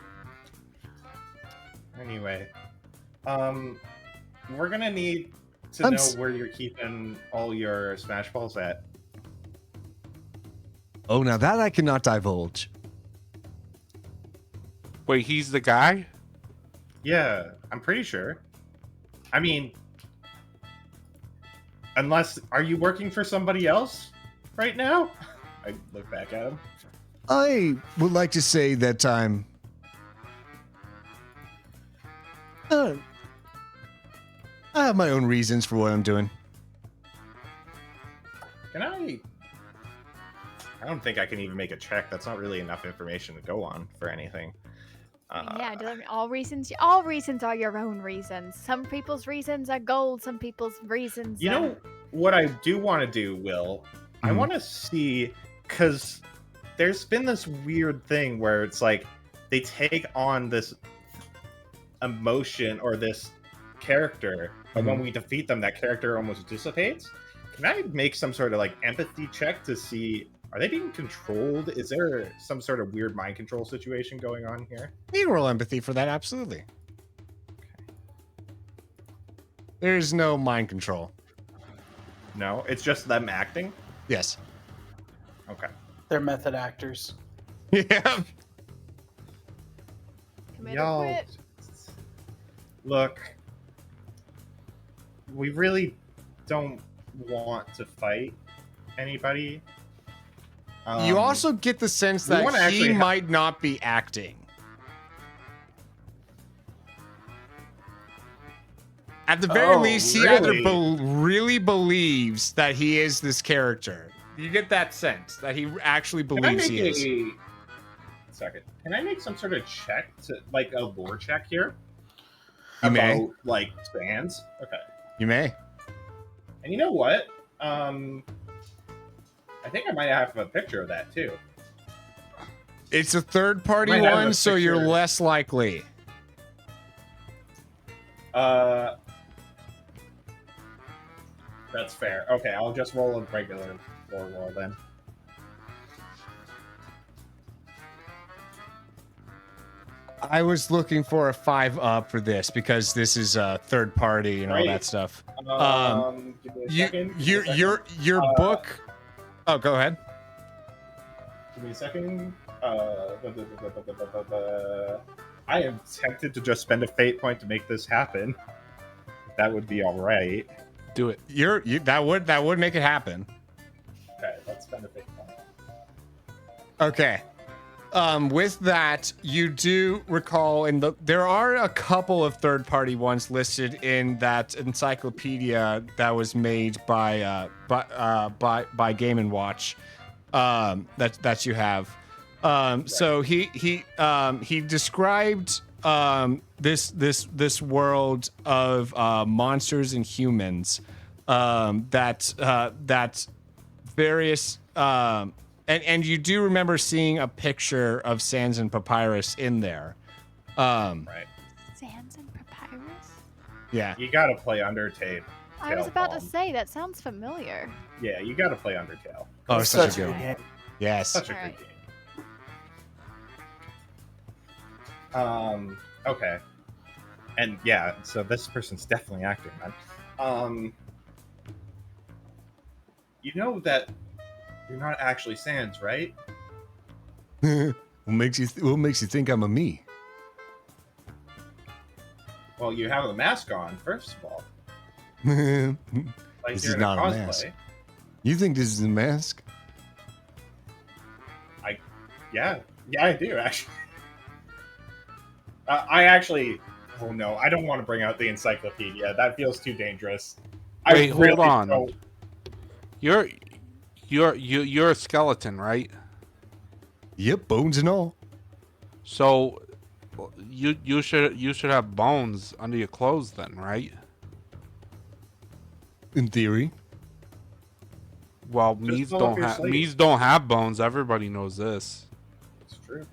Anyway, we're gonna need to know where you're keeping all your Smash Balls at. Oh, now that I cannot divulge. Wait, he's the guy? Yeah, I'm pretty sure. I mean, are you working for somebody else right now? I look back at him. I would like to say that I'm... I have my own reasons for what I'm doing. Can I don't think I can even make a check. That's not really enough information to go on for anything. Yeah, all reasons are your own reasons. Some people's reasons are gold, some people's reasons You know what I do want to do, Will? I want to see, because there's been this weird thing where it's like they take on this emotion or this character, but when we defeat them, that character almost dissipates. Can I make some sort of like empathy check to see, are they being controlled? Is there some sort of weird mind control situation going on here? You can roll empathy for that, absolutely. There's no mind control. No, it's just them acting? Yes. Okay. They're method actors. Yeah. Commit or Y'all, quit. look, we really don't want to fight anybody. You also get the sense we that wanna he actually might not be acting. At the very least, he either really believes that he is this character. You get that sense that he actually believes he is. Second. Can I make some sort of check to, like, a lore check here? You may. About, like, stands? Okay. You may. And you know what? I think I might have a picture of that, too. It's a third-party Might have a one, so you're picture. less likely. That's fair. Okay, I'll just roll a regular lore roll then. I was looking for a 5-up for this because this is a third party and all that stuff. Give me a second. Your book. Oh, go ahead. Give me a second. I am tempted to just spend a fate point to make this happen. That would be all right. Do it. That would make it happen. Okay, let's spend a fate point. Okay. With that, you do recall, there are a couple of third-party ones listed in that encyclopedia that was made by Game & Watch that you have. So he described this world of monsters and humans that various. And you do remember seeing a picture of Sans and Papyrus in there. Right. Sans and Papyrus? Yeah. You gotta play Undertale. I was about to say that sounds familiar. Yeah, you got to play Undertale. Oh, It's such a good good one. game. Yes. Such a Alright. good game. Okay. And yeah, so this person's definitely acting, man. You know that you're not actually Sans, right? What makes you think I'm a me? Well, you have the mask on, first of all. You Like This you're is in not a cosplay. mask. think this is a mask? Yeah, I do actually. I actually. Oh no, I don't want to bring out the encyclopedia. That feels too dangerous. Wait, I hold really on. don't- You're a skeleton, right? Yep, bones and all. So you should have bones under your clothes then, right? In theory. Well, Just pull up your sleeve. Mees don't have bones. Everybody knows this. It's true.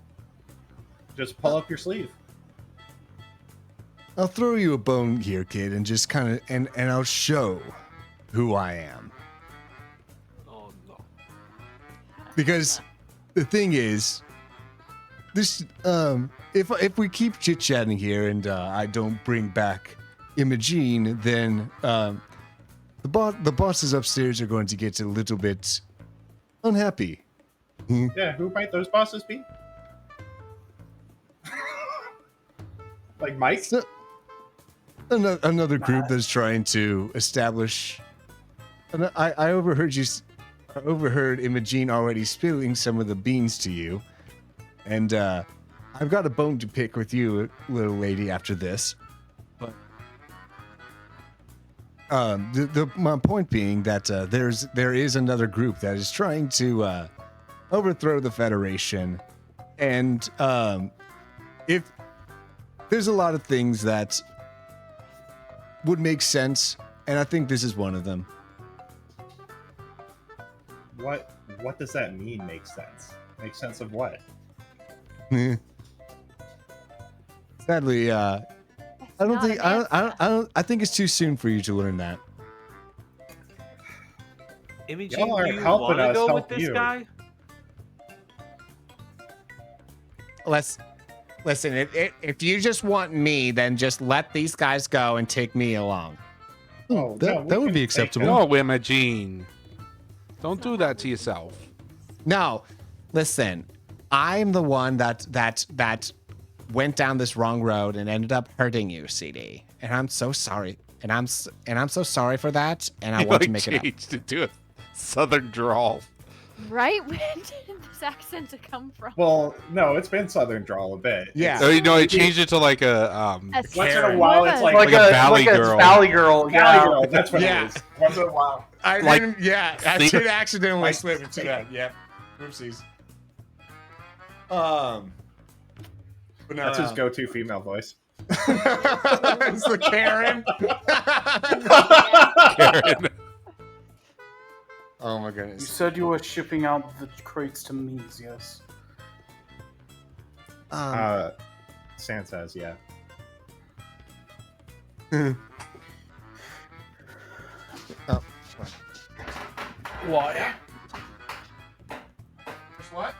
Just pull up your sleeve. I'll throw you a bone here, kid, and just kind of and I'll show who I am. Oh no. Because the thing is, this if we keep chit chatting here and I don't bring back Imogene, then the bosses upstairs are going to get a little bit unhappy. Yeah, who might those bosses be? Like Mike? So, another group that's trying to establish. And I overheard I overheard Imogene already spilling some of the beans to you, and I've got a bone to pick with you, little lady, after this. But my point being that there is another group that is trying to overthrow the Federation, and if there's a lot of things that would make sense, and I think this is one of them. What does that mean? Makes sense. Make sense of what? Sadly, I don't think I think it's too soon for you to learn that. Imogene, Y'all are do you helping want to us go help with this you. guy? Listen, if you just want me, then just let these guys go and take me along. Oh, that would be acceptable. No, Imogene. Don't do that to yourself. No, listen, I'm the one that went down this wrong road and ended up hurting you, CD, and I'm so sorry, and I'm so sorry for that, and I want to make it up. Changed it to a southern drawl. Right? Where did this accent come from? Well, no, it's been Southern Drawl a bit. Yeah. Oh, you know, it changed it to like a A Once in a Karen. while, More it's of like, Like a valley it's girl. Valley Girl. Valley Yeah. Girl. That's what Yeah. it is. Once in a while. I Like- didn't. Yeah, I See? did accidentally Like- slip into that. Yep. Oopsies. But no, That's his go-to female voice. it's the Karen. Karen. Oh my You goodness. said you were shipping out the crates to Mies, yes. San says, yeah. Oh, Why? what?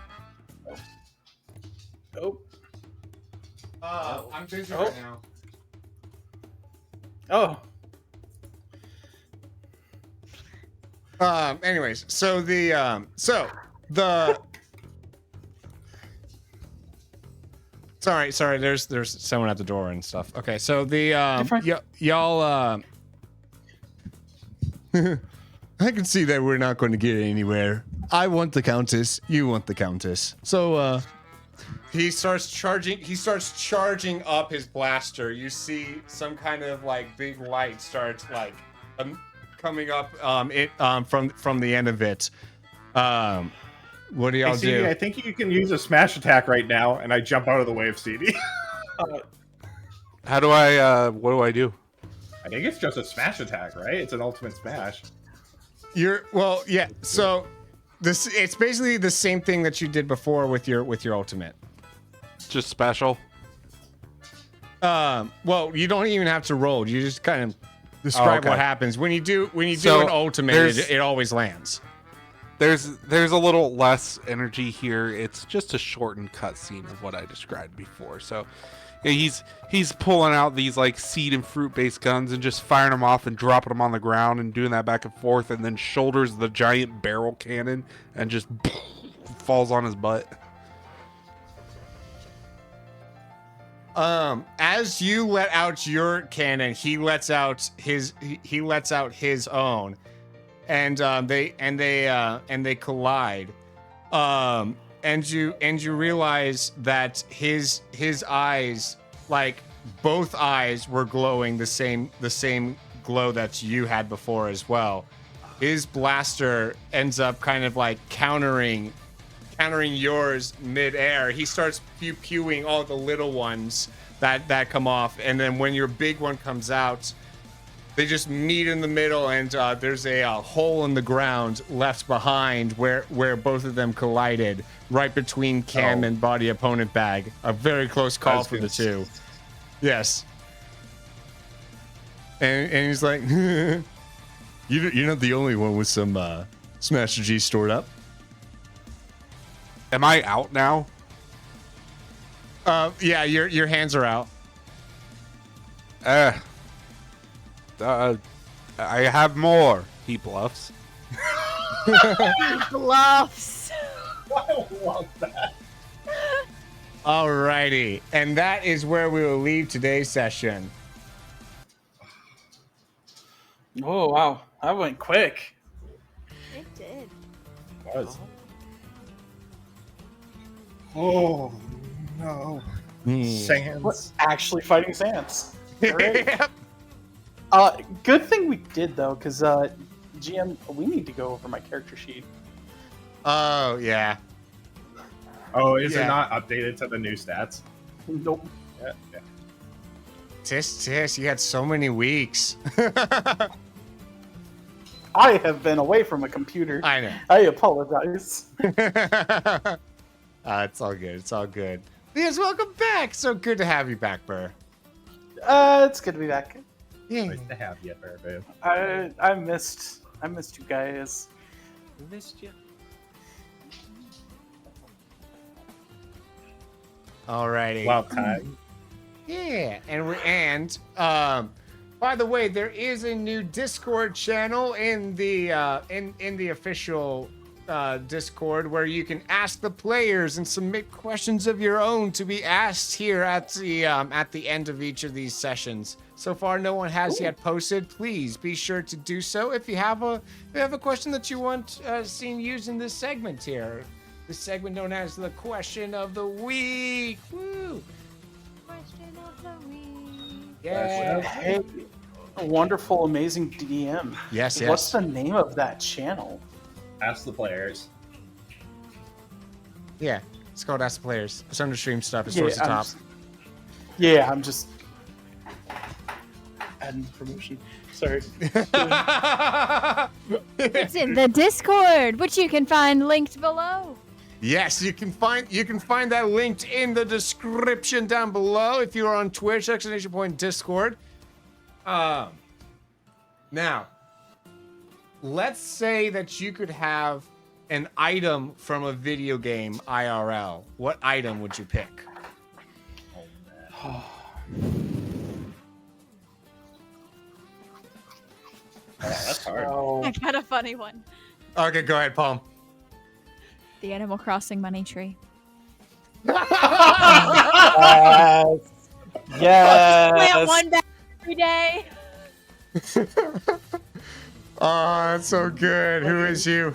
Oh. I'm busy right now. Oh. Anyways, so the sorry, there's someone at the door and stuff. Okay, so the Different. y'all I can see that we're not going to get anywhere. I want the Countess, you want the Countess. So he starts charging up his blaster. You see some kind of like big light starts like coming up from the end of it. What do y'all Hey, CD, do? I think you can use a smash attack right now, and I jump out of the way of CD. How do I? What do I do? I think it's just a smash attack, right? It's an ultimate smash. Yeah. So it's basically the same thing that you did before with your ultimate. Just special. Well, you don't even have to roll. You just kind of describe okay. what happens when you do So, an ultimate. It always lands. There's a little less energy here. It's just a shortened cutscene of what I described before. So yeah, he's pulling out these like seed and fruit based guns and just firing them off and dropping them on the ground and doing that back and forth, and then shoulders the giant barrel cannon and just falls on his butt. As you let out your cannon, he lets out his own, and they collide. And you realize that his eyes, like both eyes, were glowing the same glow that you had before as well. His blaster ends up kind of like countering yours midair. He starts pewing all the little ones that come off, and then when your big one comes out, they just meet in the middle, and there's a hole in the ground left behind where both of them collided, right between Cam and body opponent bag. A very close call for the two. Yes. And he's like, you're not the only one with some Smaster G stored up. Am I out now? Yeah, your hands are out. I have more. He bluffs. Bluffs. I love that. Alrighty, and that is where we will leave today's session. Oh wow, that went quick. It did. Was. Oh no. Sands. We're actually fighting Sans. Great. Yep. Good thing we did though, because GM, we need to go over my character sheet. Oh yeah. Oh, is Yeah. it not updated to the new stats? Nope. Yeah. Tis, you had so many weeks. I have been away from a computer. I know. I apologize. It's all good. It's all good. Yes, welcome back. So good to have you back, Burr. It's good to be back. Yeah. Nice to have you, Burr. I missed you guys. Missed you. Alrighty. Wild time. Yeah, and by the way, there is a new Discord channel in the official Discord where you can ask the players and submit questions of your own to be asked here at the end of each of these sessions. So far, no one has yet posted. Please be sure to do so if you have a question that you want seen used in this segment here. This segment known as the Question of the Week. Woo! Question of the week. Yeah. Hey, a wonderful, amazing DM. Yes. What's the name of that channel? Ask the players. Yeah. It's called Ask the Players. It's under stream stuff. It's towards the top. I'm just adding promotion. Sorry. It's in the Discord, which you can find linked below. Yes, you can find that linked in the description down below if you are on Twitch, exclamation point Discord. Now, let's say that you could have an item from a video game IRL. What item would you pick? Oh that's hard. Oh, I got a funny one. Okay, go ahead, Palm. The Animal Crossing money tree. yes. Plant one back every day. Oh, that's so good. Who is you?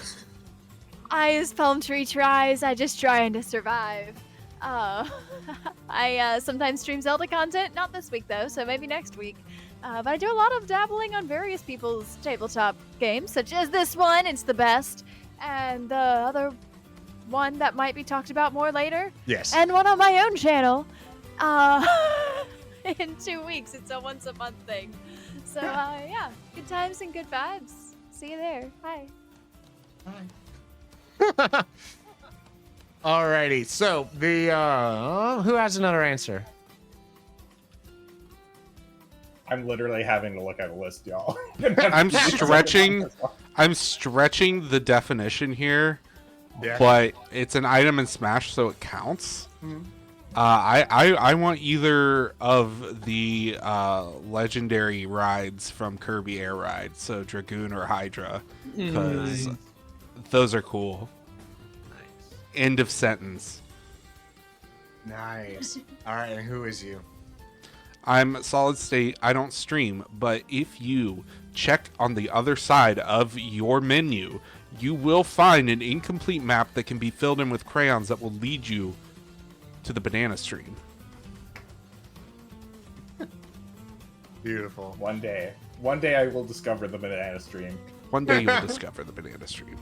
I is Palm Tree Tries. I just trying to survive. I sometimes stream Zelda content. Not this week though, so maybe next week. But I do a lot of dabbling on various people's tabletop games, such as this one. It's the best, and the other one that might be talked about more later. Yes. And one on my own channel. In 2 weeks. It's a once a month thing. So yeah, good times and good vibes. See you there. Bye. Alrighty, so the who has another answer? I'm literally having to look at a list, y'all. I'm stretching the definition here, Yeah. but it's an item in Smash, so it counts. I want either of the legendary rides from Kirby Air Ride, so Dragoon or Hydra, because those are cool. Nice. End of sentence. Nice. All right, and who is you? I'm SolidState. I don't stream, but if you check on the other side of your menu, you will find an incomplete map that can be filled in with crayons that will lead you to the banana stream. Beautiful. One day I will discover the banana stream. One day you will discover the banana stream.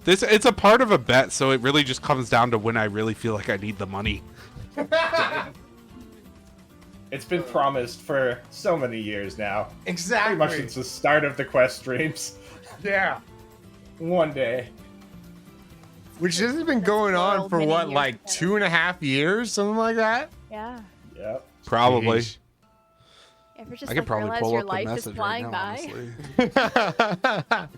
It's a part of a bet, so it really just comes down to when I really feel like I need the money. It's been promised for so many years now. Exactly. Pretty much since the start of the quest streams. Yeah. One day. Which has been going on for Many what, years like together. 2.5 years, something like that. Yeah. Yep. Probably. Jeez. Ever just I could like probably realize pull your up the life is message flying right now, by? honestly.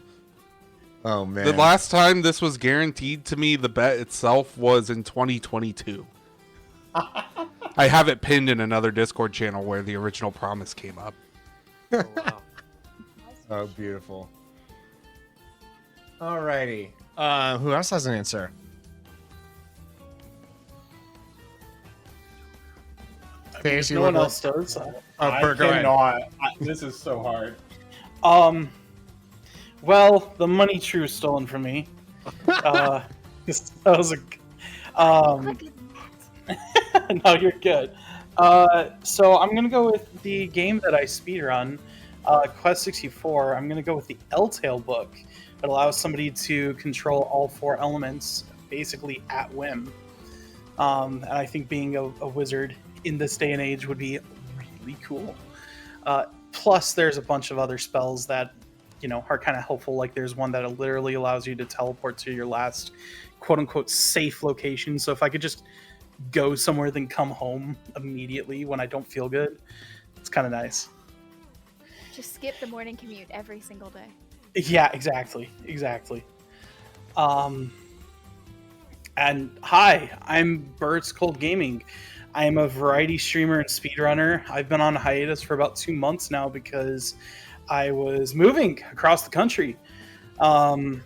Oh man. The last time this was guaranteed to me, the bet itself was in 2022. I have it pinned in another Discord channel where the original promise came up. Oh, wow. Oh, beautiful. Alrighty. Who else has an answer? Fancy, No one else does. I Bert, go ahead. cannot. This is so hard. Well, the money tree was stolen from me. That was no, you're good. So I'm gonna go with the game that I speedrun, Quest 64. I'm gonna go with the L-Tail book. It allows somebody to control all 4 elements basically at whim. And I think being a wizard in this day and age would be really cool. Plus, there's a bunch of other spells that, are kind of helpful. Like there's one that literally allows you to teleport to your last quote-unquote safe location. So if I could just go somewhere then come home immediately when I don't feel good, it's kind of nice. Just skip the morning commute every single day. Yeah, exactly. And hi, I'm BurrItsColdGaming. I am a variety streamer and speedrunner. I've been on hiatus for about 2 months now because I was moving across the country. I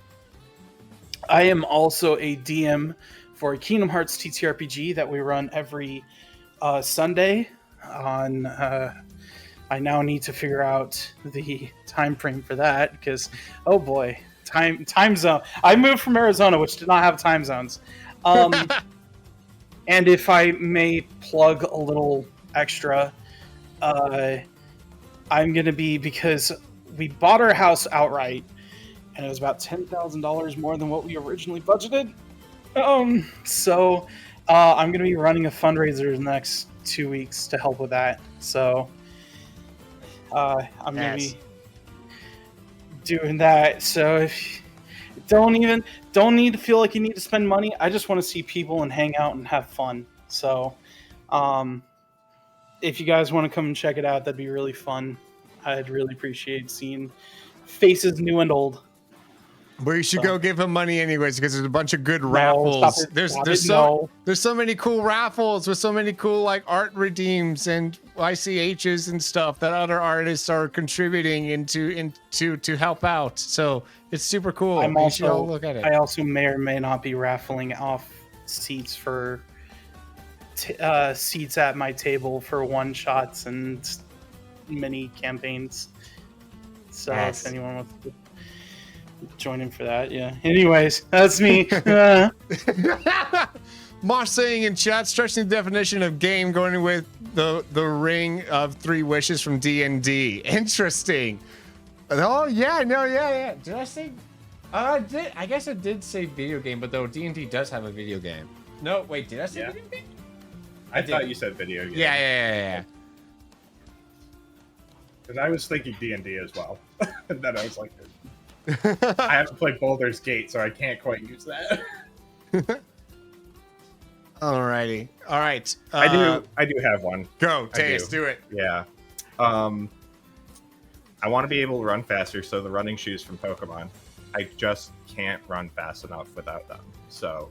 am also a DM for a Kingdom Hearts TTRPG that we run every Sunday. I now need to figure out the time frame for that because, oh boy, time zone. I moved from Arizona, which did not have time zones. And if I may plug a little extra, I'm going to be, because we bought our house outright, and it was about $10,000 more than what we originally budgeted. So I'm going to be running a fundraiser in the next 2 weeks to help with that. So I'm going to be doing that. So if don't need to feel like you need to spend money. I just want to see people and hang out and have fun. So if you guys want to come and check it out, that'd be really fun. I'd really appreciate seeing faces new and old. Well, you should go give him money anyways because there's a bunch of good raffles. There's so many cool raffles with so many cool like art redeems and ICHs and stuff that other artists are contributing into to help out. So it's super cool. You should all look at it. I also may or may not be raffling off seats for seats at my table for one shots and mini campaigns. So if anyone wants to join in for that, yeah. Anyways, that's me. Mosh saying in chat, stretching the definition of game, going with the ring of 3 wishes from D&D. Interesting. Oh yeah, no, yeah. Did I say? I guess I did say video game, but though D&D does have a video game. No, wait, did I say video game? I thought you said video game. Yeah. Because I was thinking D&D as well. And then I was like, I have to play Baldur's Gate, so I can't quite use that. Alrighty. All right. I do have one. Go, I Teus, do. do it. Yeah. I want to be able to run faster, so the running shoes from Pokemon. I just can't run fast enough without them. So,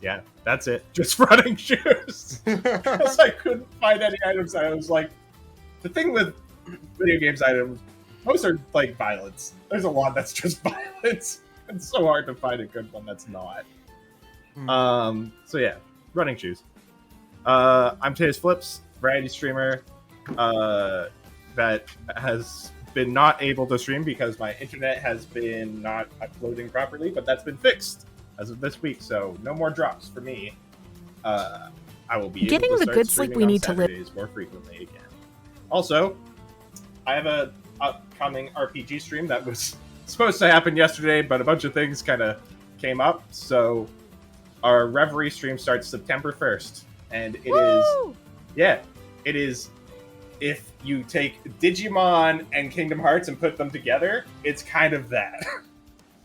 yeah, that's it. Just running shoes. Because I couldn't find any items. I was like, the thing with video games items, most are like violence. There's a lot that's just violence. It's so hard to find a good one that's not. So yeah, running shoes. I'm TeusFlips, variety streamer. That has been not able to stream because my internet has been not uploading properly, but that's been fixed as of this week, so no more drops for me. I will be getting able to the start good sleep we need Saturdays to live more frequently again. Also, I have a upcoming RPG stream that was supposed to happen yesterday, but a bunch of things kind of came up, so our Reverie stream starts September 1st, and it is if you take Digimon and Kingdom Hearts and put them together, it's kind of that.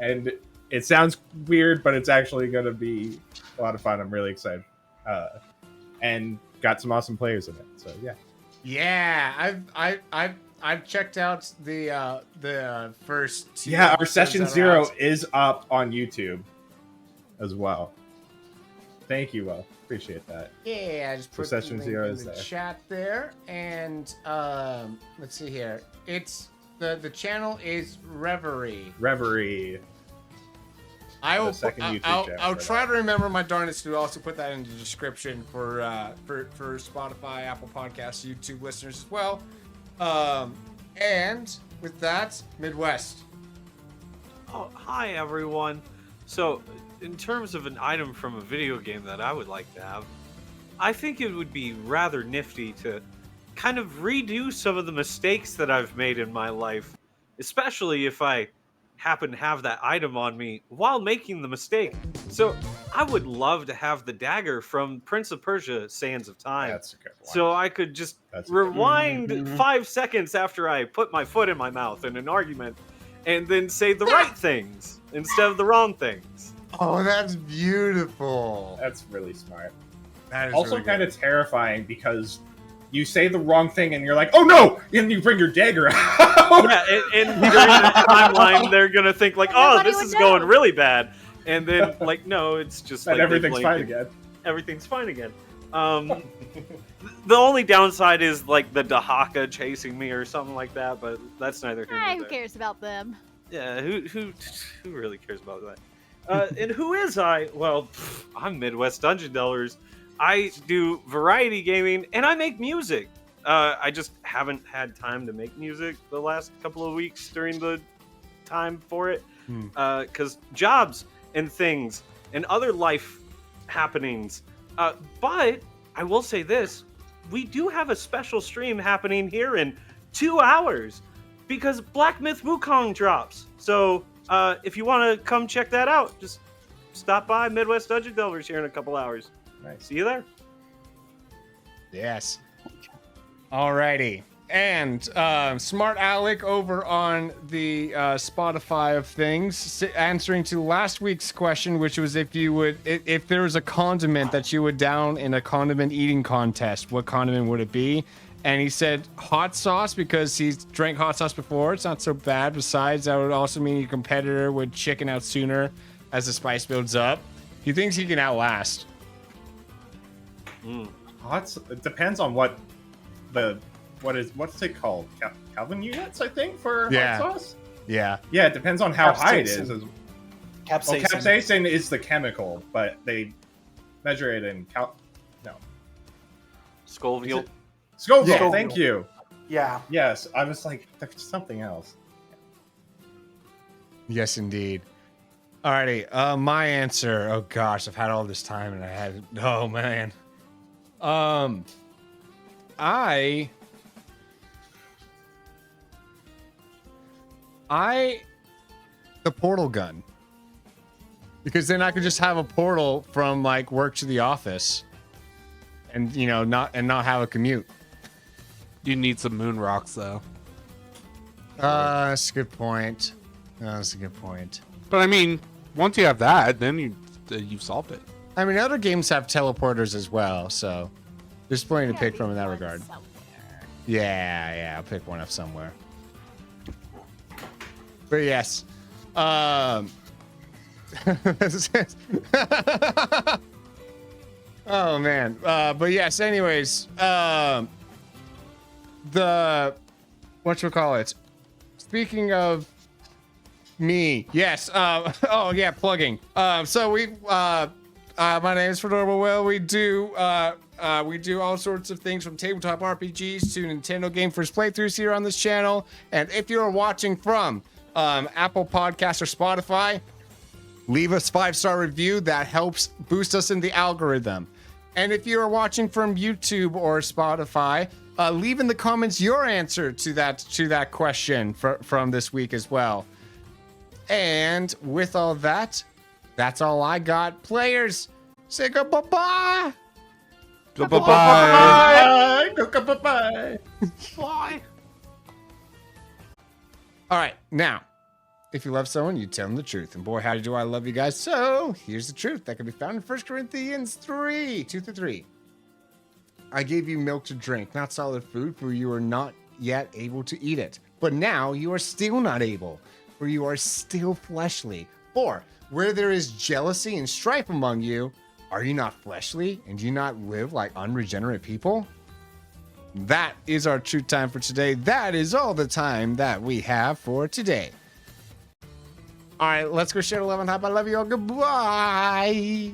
And it sounds weird, but it's actually going to be a lot of fun. I'm really excited. And got some awesome players in it. So yeah. Yeah, I've checked out the first two. Yeah, our episodes session that are 0 out. is up on YouTube as well. Thank you, Will. Appreciate that. Yeah, I just put Session the link 0 in is the there. chat there, and let's see here. It's the channel is Reverie. Reverie. I will. second YouTube I'll channel. try to remember my darnest to also put that in the description for Spotify, Apple Podcasts, YouTube listeners as well. And with that, Midwest. Oh, hi everyone. So, in terms of an item from a video game that I would like to have, I think it would be rather nifty to kind of redo some of the mistakes that I've made in my life, especially if I happen to have that item on me while making the mistake. So, I would love to have the dagger from Prince of Persia: Sands of Time. That's a good one. So I could just That's a good rewind 5 seconds after I put my foot in my mouth in an argument and then say the right things instead of the wrong things. Oh, that's beautiful. That's really smart. That is Also really kind good. of terrifying because you say the wrong thing and you're like, oh no! And you bring your dagger out. Yeah, and during the timeline, they're gonna think like, "Oh, Everybody this would is know. going really bad," and then like, no, it's just And like they everything's blinked fine and again. Everything's fine again. The only downside is like the Dahaka chasing me or something like that, but that's neither here nor Who there. cares about them? Yeah, who really cares about that? And who is I? Well, I'm Midwest Dungeon Dwellers. I do variety gaming and I make music. I just haven't had time to make music the last couple of weeks during the time for it, because jobs and things and other life happenings. But I will say this: we do have a special stream happening here in 2 hours because Black Myth Wukong drops. So if you want to come check that out, just stop by Midwest Dungeon Delvers here in a couple hours. Nice. See you there. Yes. Alrighty. And Smart Alec over on the Spotify of things, answering to last week's question, which was if there was a condiment that you would down in a condiment eating contest, what condiment would it be? And he said hot sauce because he's drank hot sauce before. It's not so bad. Besides, that would also mean your competitor would chicken out sooner as the spice builds up. He thinks he can outlast. It depends on what's it called? Kelvin units, I think, for Yeah. hot sauce? Yeah. Yeah, it depends on how high it is. Capsaicin. Well, Capsaicin. capsaicin is the chemical, but they measure it in Scoville. Scoville, Yeah. thank you. Yeah. Yes, I was like, there's something else. Yes, indeed. Alrighty, my answer. Oh gosh, I've had all this time and I had. Oh man. The portal gun. Because then I could just have a portal from like work to the office, and not have a commute. You need some moon rocks though. That's a good point. That's a good point. But I mean, once you have that, then you've solved it. I mean, other games have teleporters as well, so there's plenty to pick from in that regard. Yeah, I'll pick one up somewhere. But yes. Oh man. But yes, anyways, the whatchamacallit. Speaking of me, yes. Oh yeah, plugging. So we my name is Fedora Will. We do all sorts of things from tabletop RPGs to Nintendo game first playthroughs here on this channel. And if you're watching from Apple Podcasts or Spotify, leave us 5-star review. That helps boost us in the algorithm. And if you're watching from YouTube or Spotify, leave in the comments your answer to that question from this week as well. And with all that, that's all I got. Players, say goodbye. Goodbye. Goodbye. Bye. All right, now, if you love someone, you tell them the truth. And boy, how do I love you guys. So here's the truth that can be found in 1 Corinthians 3, 2-3. I gave you milk to drink, not solid food, for you are not yet able to eat it. But now you are still not able, for you are still fleshly. For where there is jealousy and strife among you, are you not fleshly, and do you not live like unregenerate people? That is our truth time for today. That is all the time that we have for today. All right, let's go share 11 top. I love you all. Goodbye.